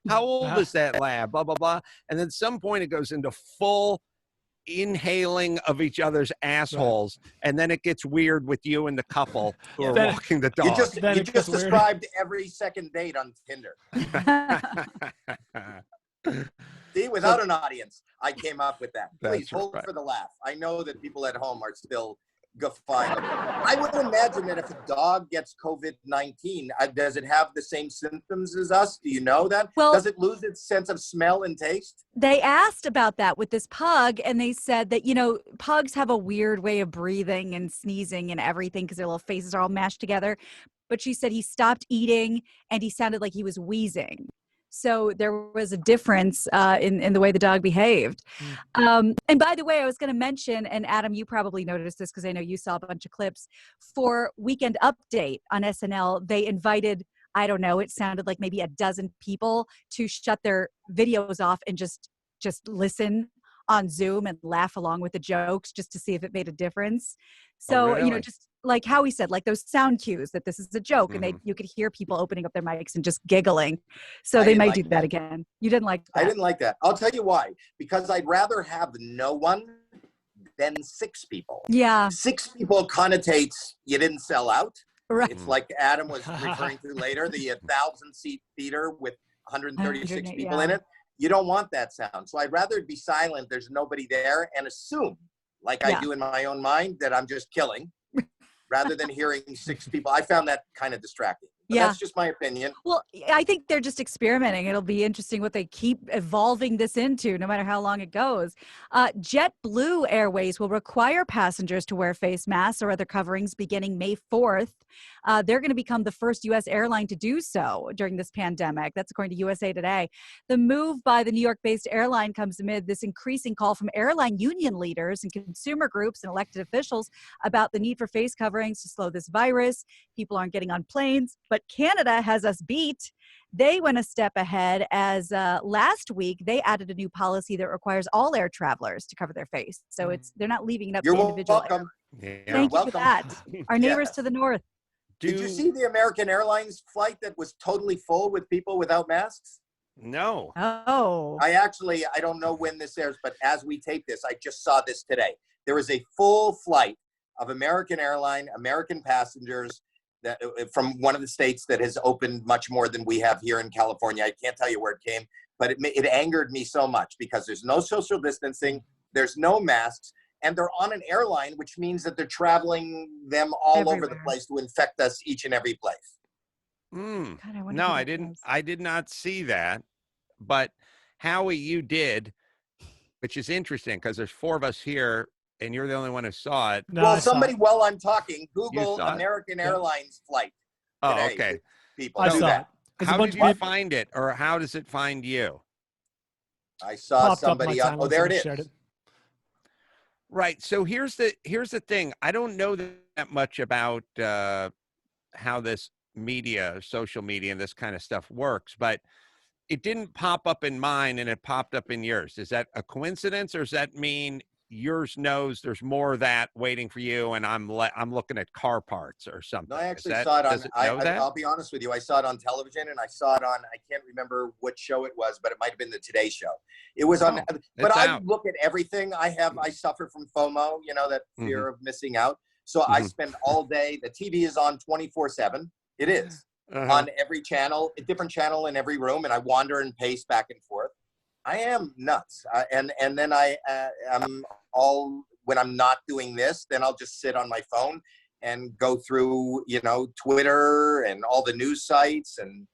How old is that lab? Blah, blah, blah. And then at some point it goes into full inhaling of each other's assholes, and then it gets weird with you and the couple who are Then- walking the You dog. just Then you it gets just weird. described every second date on Tinder. See, without an audience, I came up with that. Please That's hold right. for the laugh. I know that people at home are still guffawing. I would imagine that if a dog gets COVID-19, does it have the same symptoms as us? Do you know that? Well- Does it lose its sense of smell and taste? They asked about that with this pug, and they said that, you know, pugs have a weird way of breathing and sneezing and everything because their little faces are all mashed together. But she said he stopped eating and he sounded like he was wheezing. So there was a difference in the way the dog behaved. And by the way, I was going to mention, and Adam, you probably noticed this because I know you saw a bunch of clips, for Weekend Update on SNL, they invited, I don't know, it sounded like maybe a dozen people to shut their videos off and just listen on Zoom and laugh along with the jokes just to see if it made a difference. So, you know, really? just like Howie said, like those sound cues that this is a joke, and you could hear people opening up their mics and just giggling. So I they didn't might like do that that. again. You didn't like that. I didn't like that. I'll tell you why. Because I'd rather have no one than 6 people. Yeah, 6 people connotates you didn't sell out. right. It's like Adam was referring to later, the 1,000-seat theater with 136 people in yeah. it. You don't want that sound. So I'd rather be silent, there's nobody there, and assume, like I Yeah. do in my own mind, that I'm just killing, rather than hearing 6 people. I found that kind of distracting. But Yeah. that's just my opinion. Well, I think they're just experimenting. It'll be interesting what they keep evolving this into, no matter how long it goes. JetBlue Airways will require passengers to wear face masks or other coverings beginning May 4th. They're going to become the first U.S. airline to do so during this pandemic. That's according to USA Today. The move by the New York-based airline comes amid this increasing call from airline union leaders and consumer groups and elected officials about the need for face coverings to slow this virus. People aren't getting on planes, but Canada has us beat. They went a step ahead as last week they added a new policy that requires all air travelers to cover their face. So they're not leaving it up You're to individual. welcome. Yeah. Thank you welcome. for that. Our neighbors Yeah. to the north. Did you see the American Airlines flight that was totally full with people without masks? No. Oh. I don't know when this airs, but as we tape this, I just saw this today. There was a full flight of American Airline, American passengers that from one of the states that has opened much more than we have here in California. I can't tell you where it came, but it angered me so much because there's no social distancing, there's no masks, and they're on an airline, which means that they're traveling them all over the Everywhere. place to infect us each and every place. Mm. God, I wonder No, who I that didn't. was. I did not see that. But Howie, you did, which is interesting because there's 4 of us here, and you're the only one who saw it. No, I Well, saw somebody, it. while I'm talking, Google saw it? American Yeah. Airlines flight Oh, today. okay. People I do saw that. it. There's a How bunch did of you people find it, or how does it find you? I saw popped up my somebody on. timeline, Oh, there it somebody is. shared it. Right. So here's the thing. I don't know that much about how this media, social media, and this kind of stuff works, but it didn't pop up in mine and it popped up in yours. Is that a coincidence, or does that mean yours knows there's more of that waiting for you, and I'm looking at car parts or something? No, I actually Is that- saw it on. does it know that? I'll be honest with you. I saw it on television, and I saw it on. I can't remember what show it was, but it might have been the Today Show. It was on. Oh, but it's I out. look at everything. I suffer from FOMO. You know, that fear of missing out. So I Mhm. spend all day. The TV is on 24/7. It is Uh-huh. on every channel, a different channel in every room, and I wander and pace back and forth. I am nuts, and then I'm all when I'm not doing this, then I'll just sit on my phone and go through, Twitter and all the news sites, and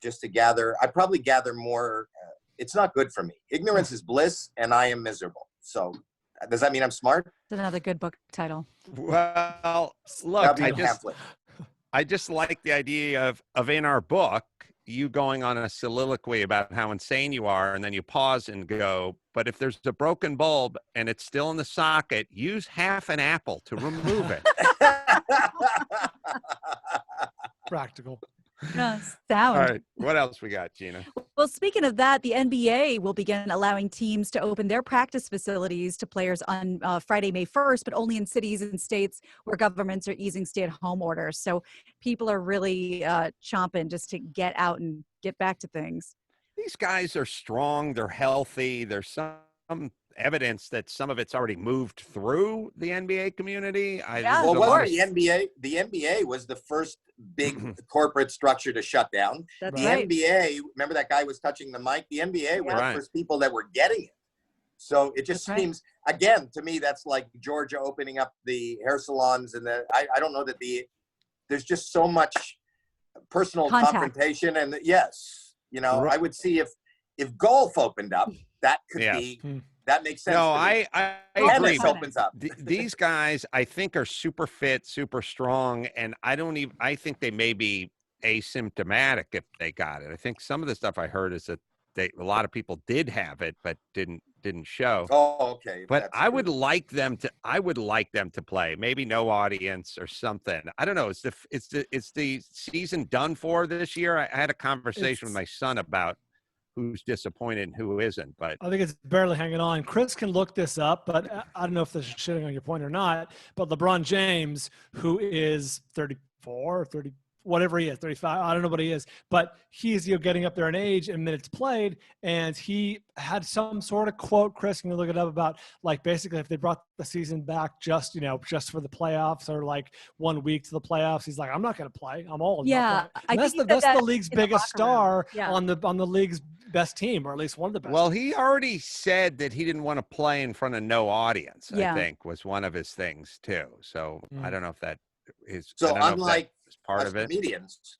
just to gather. I probably gather more. It's not good for me. Ignorance is bliss, and I am miserable. So, does that mean I'm smart? It's another good book title. Well, look, That'd be I a just pamphlet. like the idea of in our book, you going on a soliloquy about how insane you are, and then you pause and go, but if there's a broken bulb and it's still in the socket, use half an apple to remove it. Practical. Sound. All right. What else we got, Gina? Well, speaking of that, the NBA will begin allowing teams to open their practice facilities to players on Friday, May 1st, but only in cities and states where governments are easing stay-at-home orders. So people are really chomping just to get out and get back to things. These guys are strong. They're healthy. There's some evidence that some of it's already moved through the NBA community. Yeah. Well, there's a lot wasn't of- the NBA? The NBA was the first big corporate structure to shut down. That's The right. NBA, remember that guy was touching the mic? The NBA were Right. the first people that were getting it. So it just That's right. seems, again, to me, that's like Georgia opening up the hair salons. And I don't know that there's just so much personal Contact. confrontation. And yes, you know, Right. I would see if golf opened up, that could Yeah. be, that makes sense. No, to me. I Golf agree. is Tennis opens up. These guys, I think, are super fit, super strong, and I think they may be asymptomatic if they got it. I think some of the stuff I heard is that a lot of people did have it but didn't show. Oh, okay. But That's I true. would like them to play. Maybe no audience or something. I don't know. Is the season done for this year? I had a conversation with my son about who's disappointed and who isn't. But I think it's barely hanging on. Chris can look this up, but I don't know if this is shitting on your point or not. But LeBron James, who is 34 or 30, whatever he is, 35, I don't know what he is, but he's getting up there in age and minutes played, and he had some sort of quote, Chris, can you look it up, about like basically if they brought the season back just for the playoffs or like 1 week to the playoffs, he's like, I'm not going to play. I'm old. Yeah, I that's think that's that the league's in the biggest locker room. star Yeah. on the league's best team, or at least one of the best. well, he already said that he didn't want to play in front of no audience. Yeah. I think was one of his things too. So I don't know if that is. So I don't know if unlike that is part us of it. comedians,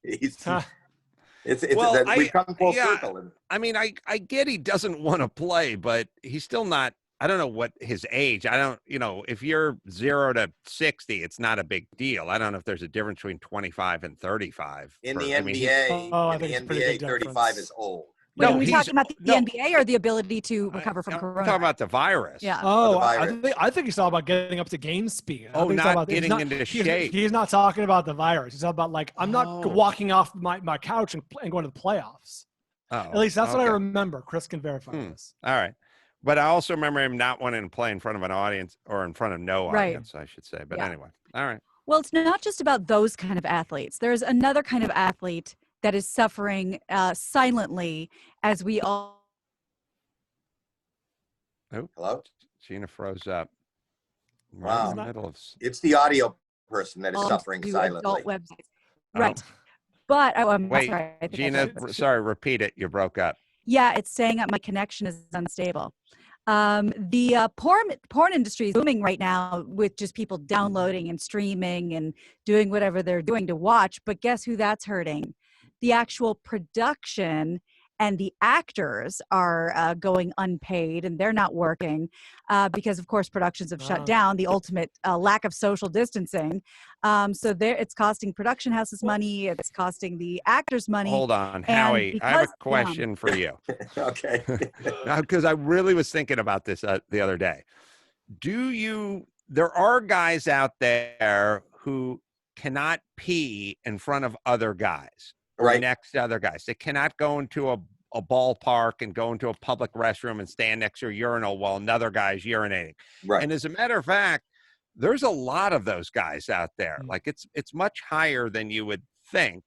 it's Well, that we come full circle. And I mean, I get he doesn't want to play, but he's still not. I don't know what his age. I don't, if you're 0 to 60, it's not a big deal. I don't know if there's a difference between 25 and 35. in the I mean, he's- NBA, I in the think it's a pretty big NBA, 35 difference. is old. Wait, No, are we he's- talking about the no. NBA or the ability to recover from I'm corona? talking about the virus. Yeah. Oh, the I virus. think he's talking about getting up to game speed. I Oh, think he's not talking about, getting into shape. He's not talking about the virus. He's talking about like, I'm not Oh. walking off my couch and going to the playoffs. Oh, At least that's what I okay. remember. Chris can verify this. All right. But I also remember him not wanting to play in front of an audience, or in front of no Right. audience, I should say. But Yeah. anyway, all right. Well, it's not just about those kind of athletes. There's another kind of athlete that is suffering silently as we all. Oh, Hello? Gina froze up. Right Wow. in the middle of. It's the audio person that is all suffering do silently. adult websites. Oh. Right. But I'm Wait, sorry. I think I Gina, said it. sorry, repeat it. You broke up. Yeah, it's saying that my connection is unstable. The porn industry is booming right now with just people downloading and streaming and doing whatever they're doing to watch. But guess who that's hurting? The actual production and the actors are going unpaid, and they're not working because, of course, productions have shut down. The ultimate lack of social distancing. So it's costing production houses money. It's costing the actors money. Hold on, Howie. I have a because- question for you. Okay. Because I really was thinking about this the other day. There are guys out there who cannot pee in front of other guys, or Right. next to other guys. They cannot go into a ballpark and go into a public restroom and stand next to a urinal while another guy's urinating. Right. And as a matter of fact, there's a lot of those guys out there. Mm. Like it's much higher than you would think.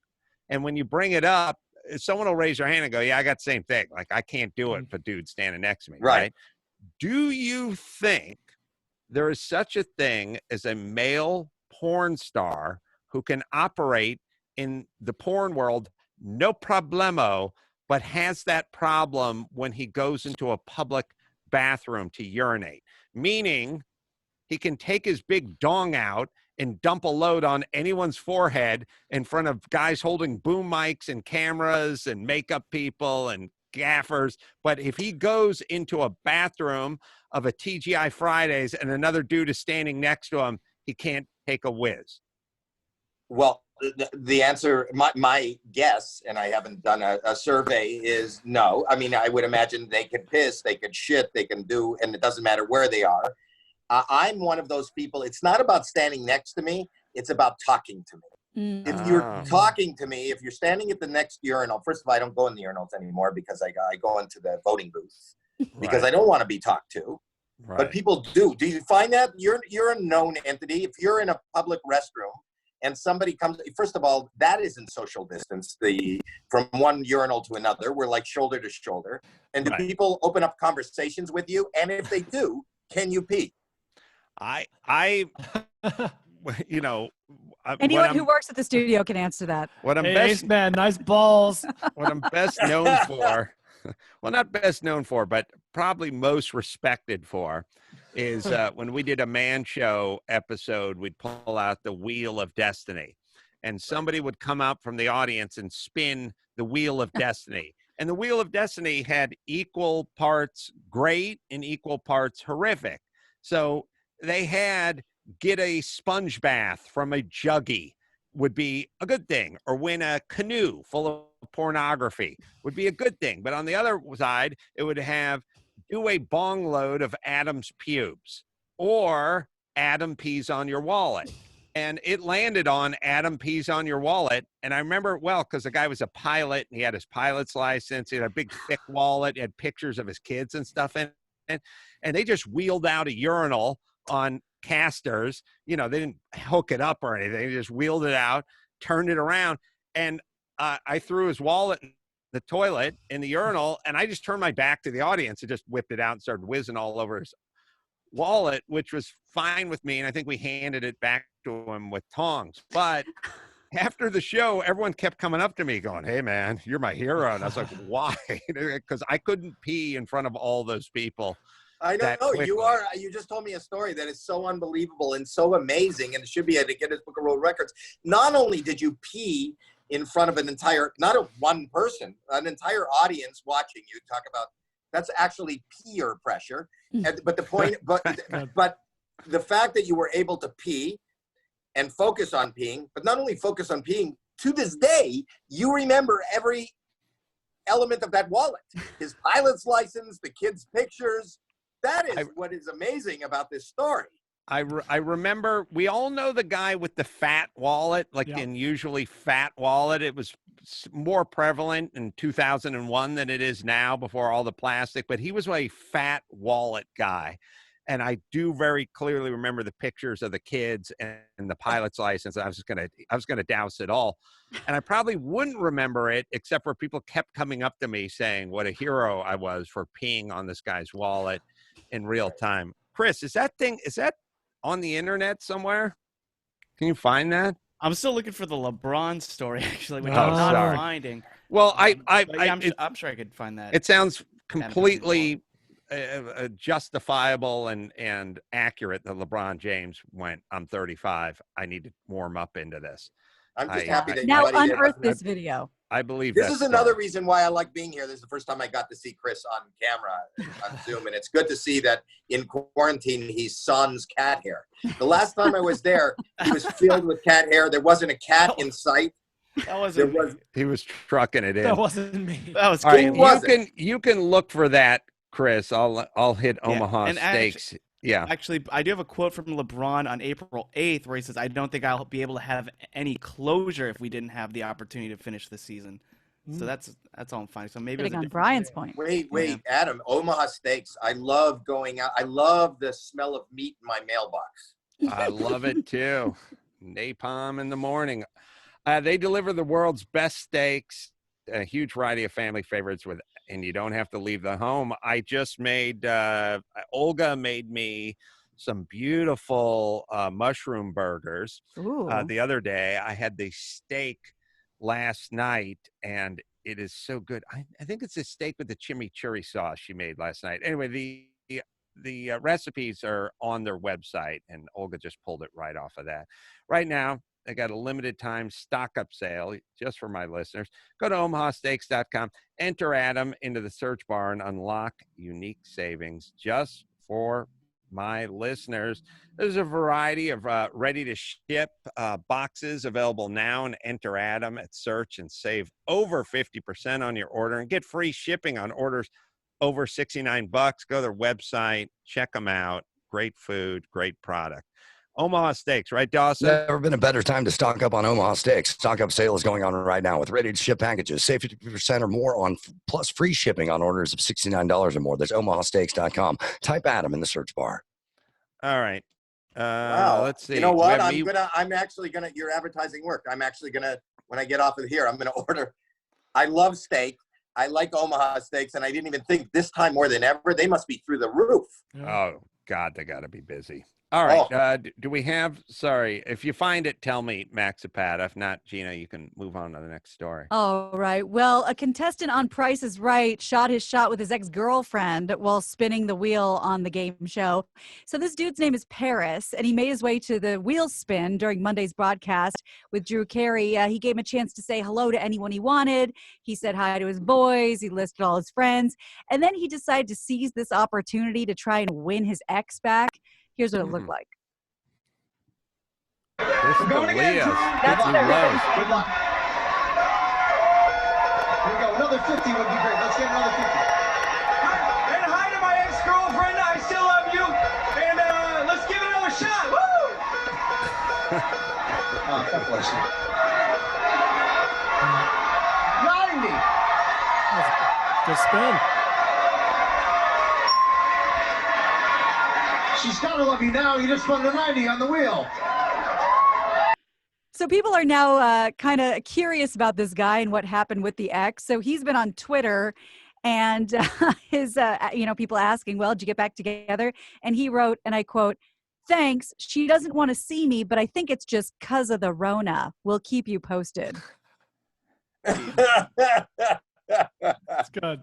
And when you bring it up, someone will raise their hand and go, yeah, I got the same thing. Like, I can't do it if a dude's standing next to me. Right. Do you think there is such a thing as a male porn star who can operate in the porn world, no problemo, but has that problem when he goes into a public bathroom to urinate? Meaning he can take his big dong out and dump a load on anyone's forehead in front of guys holding boom mics and cameras and makeup people and gaffers. But if he goes into a bathroom of a TGI Fridays and another dude is standing next to him, he can't take a whiz. Well, the answer, my guess, and I haven't done a survey, is no. I mean, I would imagine they could piss, they could shit, they can do, and it doesn't matter where they are. I'm one of those people. It's not about standing next to me. It's about talking to me. If you're talking to me, if you're standing at the next urinal, first of all, I don't go in the urinals anymore because I go into the voting booth because I don't want to be talked to. Right. But people do. Do you find that you're a known entity? If you're in a public restroom and somebody comes, first of all, that isn't social distance. From one urinal to another, we're like shoulder to shoulder. And do people open up conversations with you? And if they do, can you pee? You know, anyone who works at the studio can answer that. What I'm Ace man, nice balls. What I'm best known for, well, not best known for, but probably most respected for, is when we did a man show episode, we'd pull out the Wheel of Destiny, and somebody would come out from the audience and spin the Wheel of Destiny. And the Wheel of Destiny had equal parts great and equal parts horrific. So they had get a sponge bath from a juggie would be a good thing, or win a canoe full of pornography would be a good thing. But on the other side, it would have do a bong load of Adam's pubes, or Adam pees on your wallet. And it landed on Adam pees on your wallet. And I remember it well because the guy was a pilot and he had his pilot's license. He had a big thick wallet. He had pictures of his kids and stuff in it. And they just wheeled out a urinal on casters. You know, they didn't hook it up or anything. They just wheeled it out, turned it around. And I threw his wallet in the toilet in the urinal. And I just turned my back to the audience and just whipped it out and started whizzing all over his wallet, which was fine with me. And I think we handed it back to him with tongs. But after the show, everyone kept coming up to me going, "Hey man, you're my hero." And I was like, why? Because I couldn't pee in front of all those people. I know you are. You just told me a story that is so unbelievable and so amazing, and it should be at the Guinness Book of World Records. Not only did you pee in front of an entire, not a one person, an entire audience watching you talk about, that's actually peer pressure. But the point, but the fact that you were able to pee and focus on peeing, but not only focus on peeing, to this day, you remember every element of that wallet. His pilot's license, the kids' pictures. That is what is amazing about this story. I remember, we all know the guy with the fat wallet, like the unusually fat wallet. It was more prevalent in 2001 than it is now before all the plastic, but he was a fat wallet guy. And I do very clearly remember the pictures of the kids and the pilot's license. I was gonna douse it all. And I probably wouldn't remember it, except for people kept coming up to me saying what a hero I was for peeing on this guy's wallet in real time. Chris, is that on the internet somewhere? Can you find that? I'm still looking for the LeBron story, actually, which I'm not finding. Well, I'm sure I could find that. It sounds completely justifiable and accurate that LeBron James went, "I'm 35. I need to warm up into this." I'm just happy that now unearth this video. I believe this is another reason why I like being here. This is the first time I got to see Chris on camera on Zoom, and it's good to see that in quarantine he sans cat hair. The last time I was there, he was filled with cat hair. There wasn't a cat in sight. That wasn't. He was trucking it in. That wasn't me. That was great. You can look for that, Chris. I'll hit Omaha Steaks. Actually, I do have a quote from LeBron on April 8th where he says, "I don't think I'll be able to have any closure if we didn't have the opportunity to finish the season." So that's all I'm finding. So maybe it's on Brian's point. Wait, Adam, Omaha Steaks. I love going out. I love the smell of meat in my mailbox. I love it too. Napalm in the morning. They deliver the world's best steaks, a huge variety of family favorites and you don't have to leave the home. I just made, Olga made me some beautiful mushroom burgers the other day. I had the steak last night and it is so good. I think it's a steak with the chimichurri sauce she made last night. Anyway, the recipes are on their website and Olga just pulled it right off of that. Right now, they got a limited time stock up sale just for my listeners. Go to omahasteaks.com, enter Adam into the search bar and unlock unique savings just for my listeners. There's a variety of ready to ship boxes available now, and enter Adam at search and save over 50% on your order and get free shipping on orders over $69. Go to their website, check them out. Great food, great product. Omaha Steaks, right, Dawson? Never been a better time to stock up on Omaha Steaks. Stock up sale is going on right now with ready-to-ship packages. Save 50% or more on plus free shipping on orders of $69 or more. That's omahasteaks.com. Type Adam in the search bar. All right. Wow. Let's see. You know We what? have I'm actually gonna. Your advertising worked. I'm actually gonna. When I get off of here, I'm gonna order. I love steak. I like Omaha steaks, and I didn't even think this time more than ever. They must be through the roof. Oh God, they got to be busy. All right. Oh. Do we have? Sorry, if you find it, tell me, Maxipat. If not, Gina, you can move on to the next story. All right. Well, a contestant on Price is Right shot his shot with his ex-girlfriend while spinning the wheel on the game show. So this dude's name is Paris, and he made his way to the wheel spin during Monday's broadcast with Drew Carey. He gave him a chance to say hello to anyone he wanted. He said hi to his boys. He listed all his friends. And then he decided to seize this opportunity to try and win his ex back. Here's what it looked like. Going again. That's what Good luck. Here we go. Another 50 would be great. Let's get another 50. And hi to my ex-girlfriend. I still love you. And let's give it another shot. Woo! Oh, God bless you. 90. Good spin. She's gotta love you now. You just spun a 90 on the wheel. So people are now kind of curious about this guy and what happened with the ex. So he's been on Twitter, and his people asking, well, did you get back together? And he wrote, and I quote, "Thanks. She doesn't want to see me, but I think it's just 'cause of the Rona. We'll keep you posted." That's good.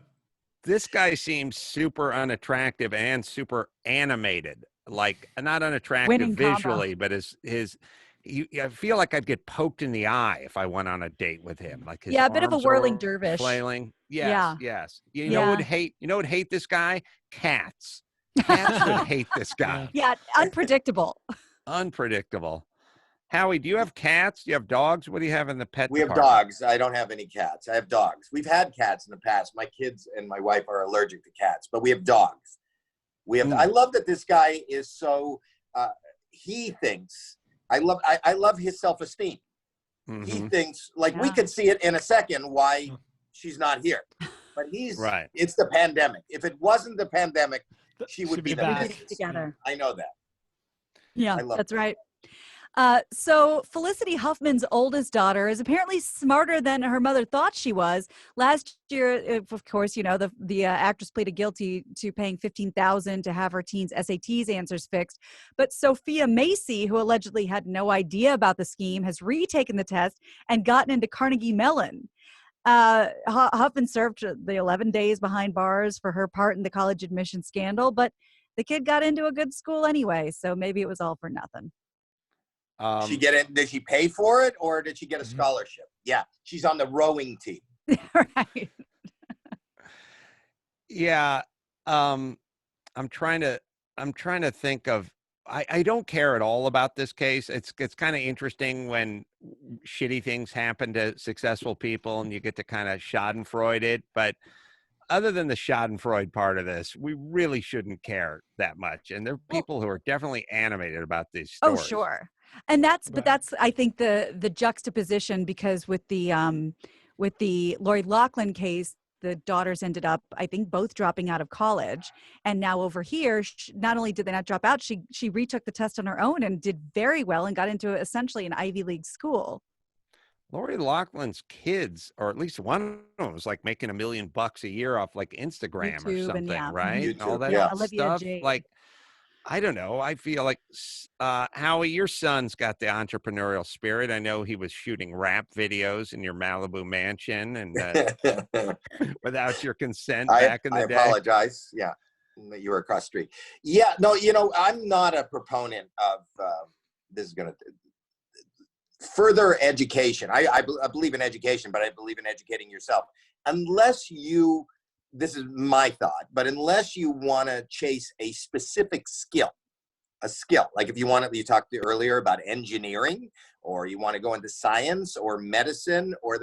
This guy seems super unattractive and super animated. Like not unattractive Winning combo. visually, but I feel like I'd get poked in the eye if I went on a date with him. Like his Yeah, a bit of a arms whirling are dervish. flailing. Yes, Yeah. yes. You know Yeah. who would hate this guy? Cats. Cats would hate this guy. Yeah, unpredictable. Unpredictable. Howie, do you have cats? Do you have dogs? What do you have in the pet We have department? dogs. I don't have any cats. I have dogs. We've had cats in the past. My kids and my wife are allergic to cats, but we have dogs. I love that this guy is so. He thinks. I love his self-esteem. Mm-hmm. He thinks like we could see it in a second why she's not here, but he's right. It's the pandemic. If it wasn't the pandemic, she would be back. Together. I know that. Yeah, I love that's right. So Felicity Huffman's oldest daughter is apparently smarter than her mother thought she was. Last year, of course, the actress pleaded guilty to paying $15,000 to have her teen's SATs answers fixed. But Sophia Macy, who allegedly had no idea about the scheme, has retaken the test and gotten into Carnegie Mellon. Huffman served the 11 days behind bars for her part in the college admission scandal, but the kid got into a good school anyway, so maybe it was all for nothing. She get it? Did she pay for it, or did she get a scholarship? Yeah, she's on the rowing team. Right. Yeah. I'm trying to think of. I don't care at all about this case. It's kind of interesting when shitty things happen to successful people, and you get to kind of Schadenfreude it. But other than the Schadenfreude part of this, we really shouldn't care that much. And there are people who are definitely animated about these stories. Oh, sure. And that's I think the juxtaposition, because with the Lori Loughlin case, the daughters ended up, I think, both dropping out of college. And now over here, not only did they not drop out, she retook the test on her own and did very well and got into essentially an Ivy League school. Lori Loughlin's kids, or at least one of them, was like making $1 million a year off like Instagram YouTube or something, and right? YouTube, And all that yeah. Olivia stuff. Jade. Like, I don't know. I feel like Howie, your son's got the entrepreneurial spirit. I know he was shooting rap videos in your Malibu mansion and without your consent back in the day. I apologize. Yeah, you were across the street. Yeah, no, I'm not a proponent of this is going to further education. I believe in education, but I believe in educating yourself. Unless you, this is my thought, but unless you want to chase a specific skill, like if you you talked earlier about engineering, or you want to go into science or medicine, or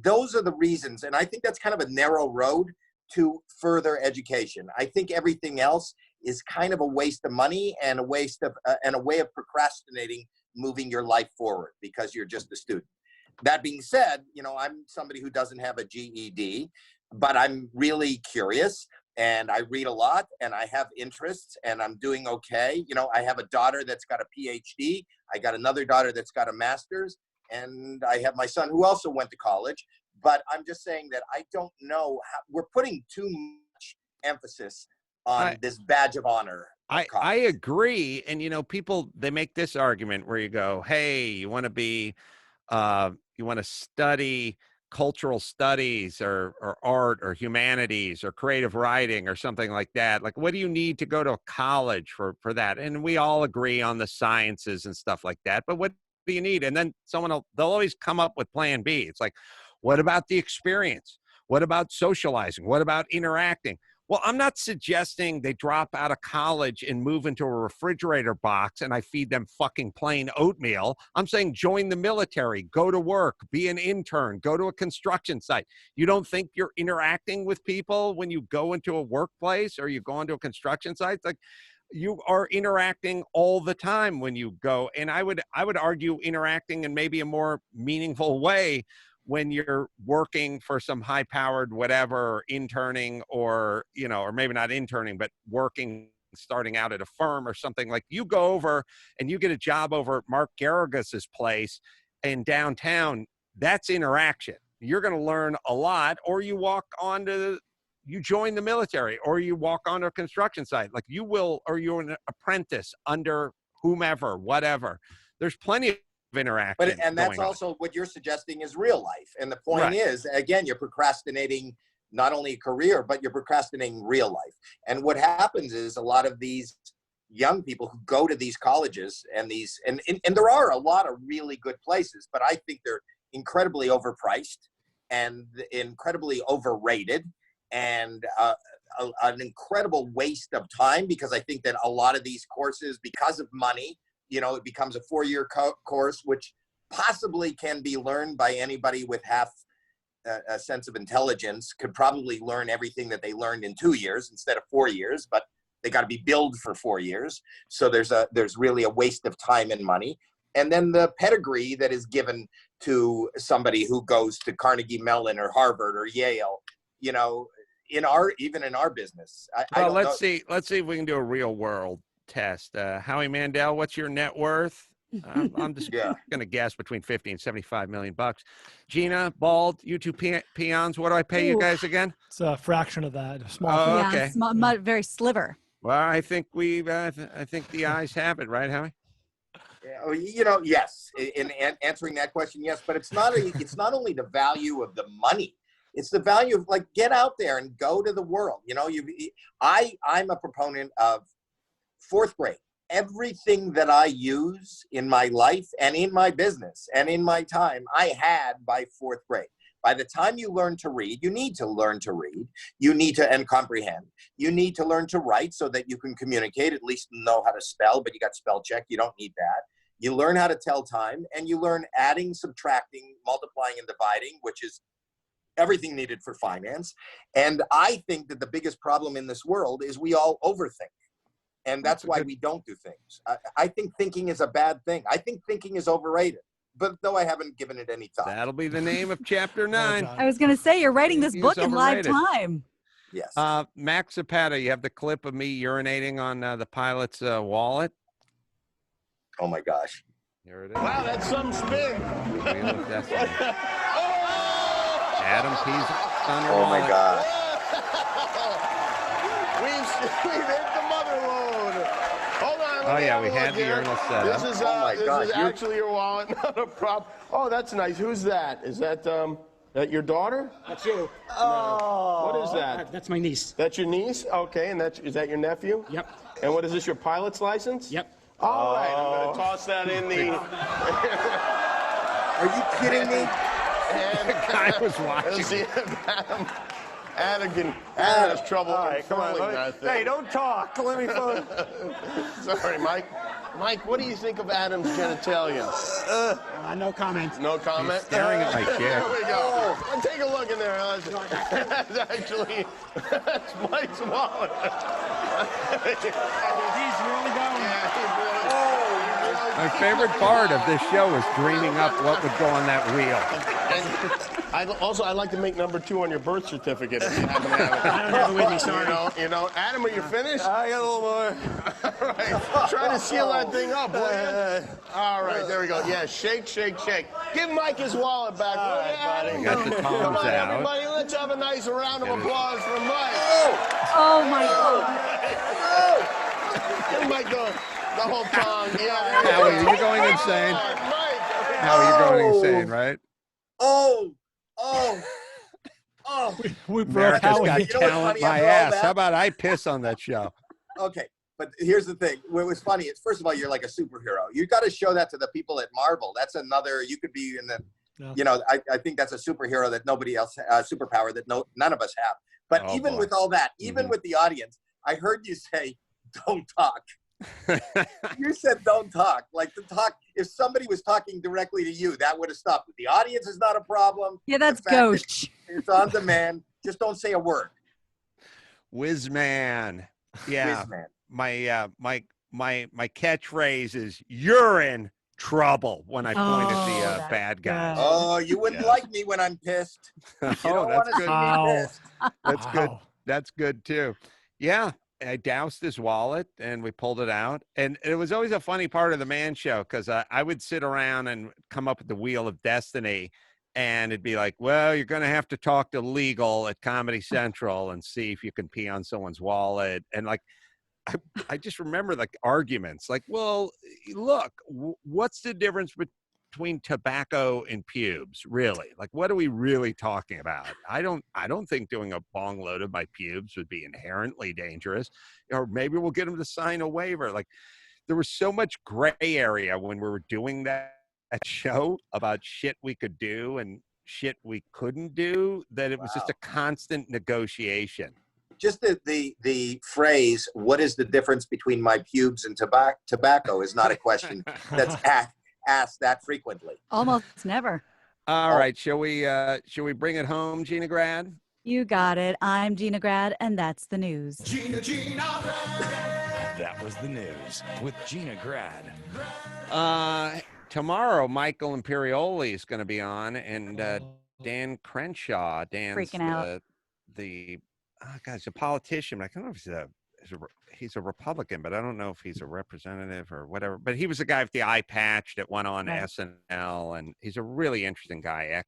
those are the reasons. And I think that's kind of a narrow road to further education. I think everything else is kind of a waste of money and a waste of, and a way of procrastinating moving your life forward because you're just a student. That being said, I'm somebody who doesn't have a GED, but I'm really curious. and I read a lot, and I have interests, and I'm doing okay. You know, I have a daughter that's got a PhD. I got another daughter that's got a master's, and I have my son who also went to college. But I'm just saying that I don't know how, we're putting too much emphasis on this badge of honor. I agree. And, you know, people, they make this argument where you go, hey, you want to study cultural studies or art or humanities or creative writing or something like that. Like, what do you need to go to college for that? And we all agree on the sciences and stuff like that. But what do you need? And then they'll always come up with plan B. It's like, what about the experience? What about socializing? What about interacting? Well, I'm not suggesting they drop out of college and move into a refrigerator box and I feed them fucking plain oatmeal. I'm saying join the military, go to work, be an intern, go to a construction site. You don't think you're interacting with people when you go into a workplace or you go into a construction site? It's like you are interacting all the time when you go. And I would argue interacting in maybe a more meaningful way when you're working for some high-powered whatever, or interning, or, you know, or maybe not interning, but working, starting out at a firm or something. Like, you go over and you get a job over at Mark Garrigas's place in downtown, that's interaction. You're going to learn a lot. Or you you join the military, or you walk on a construction site. Like, you will, or you're an apprentice under whomever, whatever. There's plenty of interaction. And that's also what you're suggesting is real life. And the point is, again, you're procrastinating not only a career, but you're procrastinating real life. And what happens is a lot of these young people who go to these colleges and there are a lot of really good places, but I think they're incredibly overpriced and incredibly overrated, and an incredible waste of time, because I think that a lot of these courses, because of money, you know, it becomes a 4-year course, which possibly can be learned by anybody with half a sense of intelligence, could probably learn everything that they learned in 2 years instead of 4 years, but they got to be billed for 4 years. So there's really a waste of time and money. And then the pedigree that is given to somebody who goes to Carnegie Mellon or Harvard or Yale, you know, even in our business. Let's see if we can do a real world test. Howie Mandel, what's your net worth? I'm just gonna guess between 50 and 75 million bucks. Gina, Bald, you two peons, what do I pay you guys again? It's a fraction of that. Okay. Small, very sliver. Well, I think I think the eyes have it, right, Howie? Yeah, you know, yes. In answering that question, yes. But it's not only the value of the money. It's the value of, like, get out there and go to the world. You know, I'm a proponent of 4th grade. Everything that I use in my life and in my business and in my time, I had by 4th grade. By the time you learn to read, you need to learn to read. You need to and comprehend. You need to learn to write so that you can communicate, at least know how to spell, but you got spell check. You don't need that. You learn how to tell time, and you learn adding, subtracting, multiplying, and dividing, which is everything needed for finance. And I think that the biggest problem in this world is we all overthink. And that's why we don't do things. I think thinking is a bad thing. I think thinking is overrated, but though I haven't given it any thought. That'll be the name of chapter 9. I was going to say, you're writing this book in live time. Yes. Max Zapata, you have the clip of me urinating on the pilot's wallet? Oh, my gosh. Here it is. Wow, that's some spin. Adam Pease on your Oh, wallet. my God. We've hit the mother load. Hold on. Oh, yeah, we had the urinal set up. This is, Oh, my God. This is actually your wallet, not a prop. Oh, that's nice. Who's that? Is that your daughter? That's you. Oh. What is that? That's my niece. That's your niece? Okay, and is that your nephew? Yep. And what is this, your pilot's license? Yep. All right, I'm going to toss that in the... Are you kidding me? The guy was watching. Adam has trouble controlling that thing. Hey, don't talk. Let me phone. Sorry, Mike. Mike, what do you think of Adam's genitalia? No comment. No comment? He's staring at my chair. Here we go. Take a look in there. That's Mike's wallet. He's really going. My favorite part of this show is dreaming up what would go on that reel. I'd like to make number 2 on your birth certificate if you happen to have it. I don't have it with me, sorry. You know, Adam, are you finished? I got a little more. All right, try to seal that thing up, will you? All right, there we go. Yeah, shake, shake, shake. Give Mike his wallet back, will you, Adam? Got the tongs Come on, out. everybody, let's have a nice round of applause for Mike. Oh my God. Give Mike the whole tongue. Yeah. Howie, you're going insane. Howie, you're going insane, right? Oh. We broke America's Howie. Got You know what's Talent, funny my after all ass. that? How about I piss on that show? Okay, but here's the thing. What was funny is, first of all, you're like a superhero. You got to show that to the people at Marvel. That's another. You could be in the. No. You know, I think that's a superhero that nobody else, superpower that none of us have. But Oh, even boy. with all that, even with the audience, I heard you say, "Don't talk." You said don't talk. Like the talk, if somebody was talking directly to you, that would have stopped. The audience is not a problem. Yeah, that's The fact that gauche. It's on demand. Just don't say a word. Whizman. Yeah. Whiz man. My catchphrase is "You're in trouble" when I point at the that's bad guy. good. Oh, you wouldn't like me when I'm pissed. You Oh, don't that's want to see good. me Wow. pissed. That's good. Wow. That's good too. Yeah. I doused his wallet and we pulled it out. And it was always a funny part of the Man Show because I would sit around and come up with the Wheel of Destiny. And it'd be like, well, you're going to have to talk to legal at Comedy Central and see if you can pee on someone's wallet. And like, I just remember like arguments like, well, look, what's the difference between tobacco and pubes? Really? Like, what are we really talking about? I don't think doing a bong load of my pubes would be inherently dangerous. Or maybe we'll get them to sign a waiver. Like, there was so much gray area when we were doing that show about shit we could do and shit we couldn't do that it was just a constant negotiation. Just the phrase, what is the difference between my pubes and tobacco is not a question that's asked that frequently. Almost never. All right, shall we bring it home, Gina Grad? You got it. I'm Gina Grad, and that's the news. Gina That was the news with Gina Grad. Tomorrow, Michael Imperioli is going to be on, and Dan Crenshaw. Dan's Freaking out. He's a politician. But I don't know if he's a Republican, but I don't know if he's a representative or whatever. But he was the guy with the eye patch that went on SNL, and he's a really interesting guy.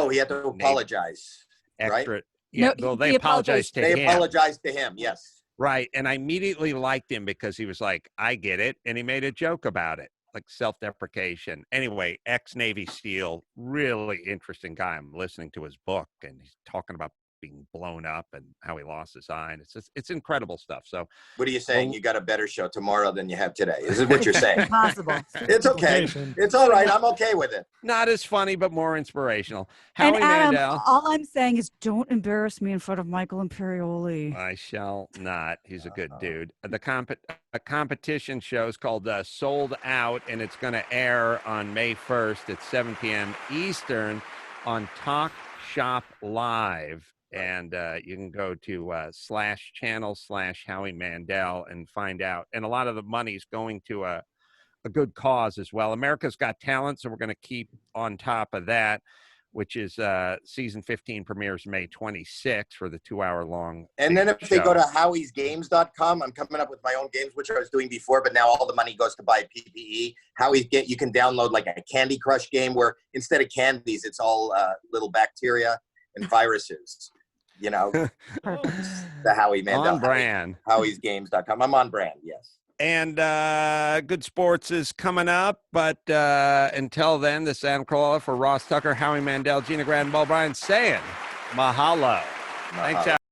He had to apologize. Extra. Right? Yeah, No, well, he they apologized to him. They apologized to him, yes. Right. And I immediately liked him because he was like, I get it. And he made a joke about it, like self-deprecation. Anyway, ex-Navy SEAL, really interesting guy. I'm listening to his book, and he's talking about being blown up and how he lost his eye. And it's incredible stuff. So what are you saying? You got a better show tomorrow than you have today. Is it what you're saying? Possible. It's okay. It's all right. I'm okay with it. Not as funny, but more inspirational. Howie And Adam, Mandel. all I'm saying is don't embarrass me in front of Michael Imperioli. I shall not. He's a good dude. A competition show is called Sold Out, and it's going to air on May 1st at 7 p.m. Eastern on Talk Shop Live. And you can go to /channel/Howie Mandel and find out. And a lot of the money is going to a good cause as well. America's Got Talent, so we're going to keep on top of that, which is season 15 premieres May 26th for the 2-hour-long. And then if they go to howiesgames.com, I'm coming up with my own games, which I was doing before, but now all the money goes to buy PPE. You can download like a Candy Crush game where instead of candies, it's all little bacteria and viruses. You know, the Howie Mandel. On brand. Howiesgames.com. I'm on brand, yes. And good sports is coming up. But until then, this is Adam Carolla for Ross Tucker, Howie Mandel, Gina Grad, and Paul Bryan saying mahalo. Thanks,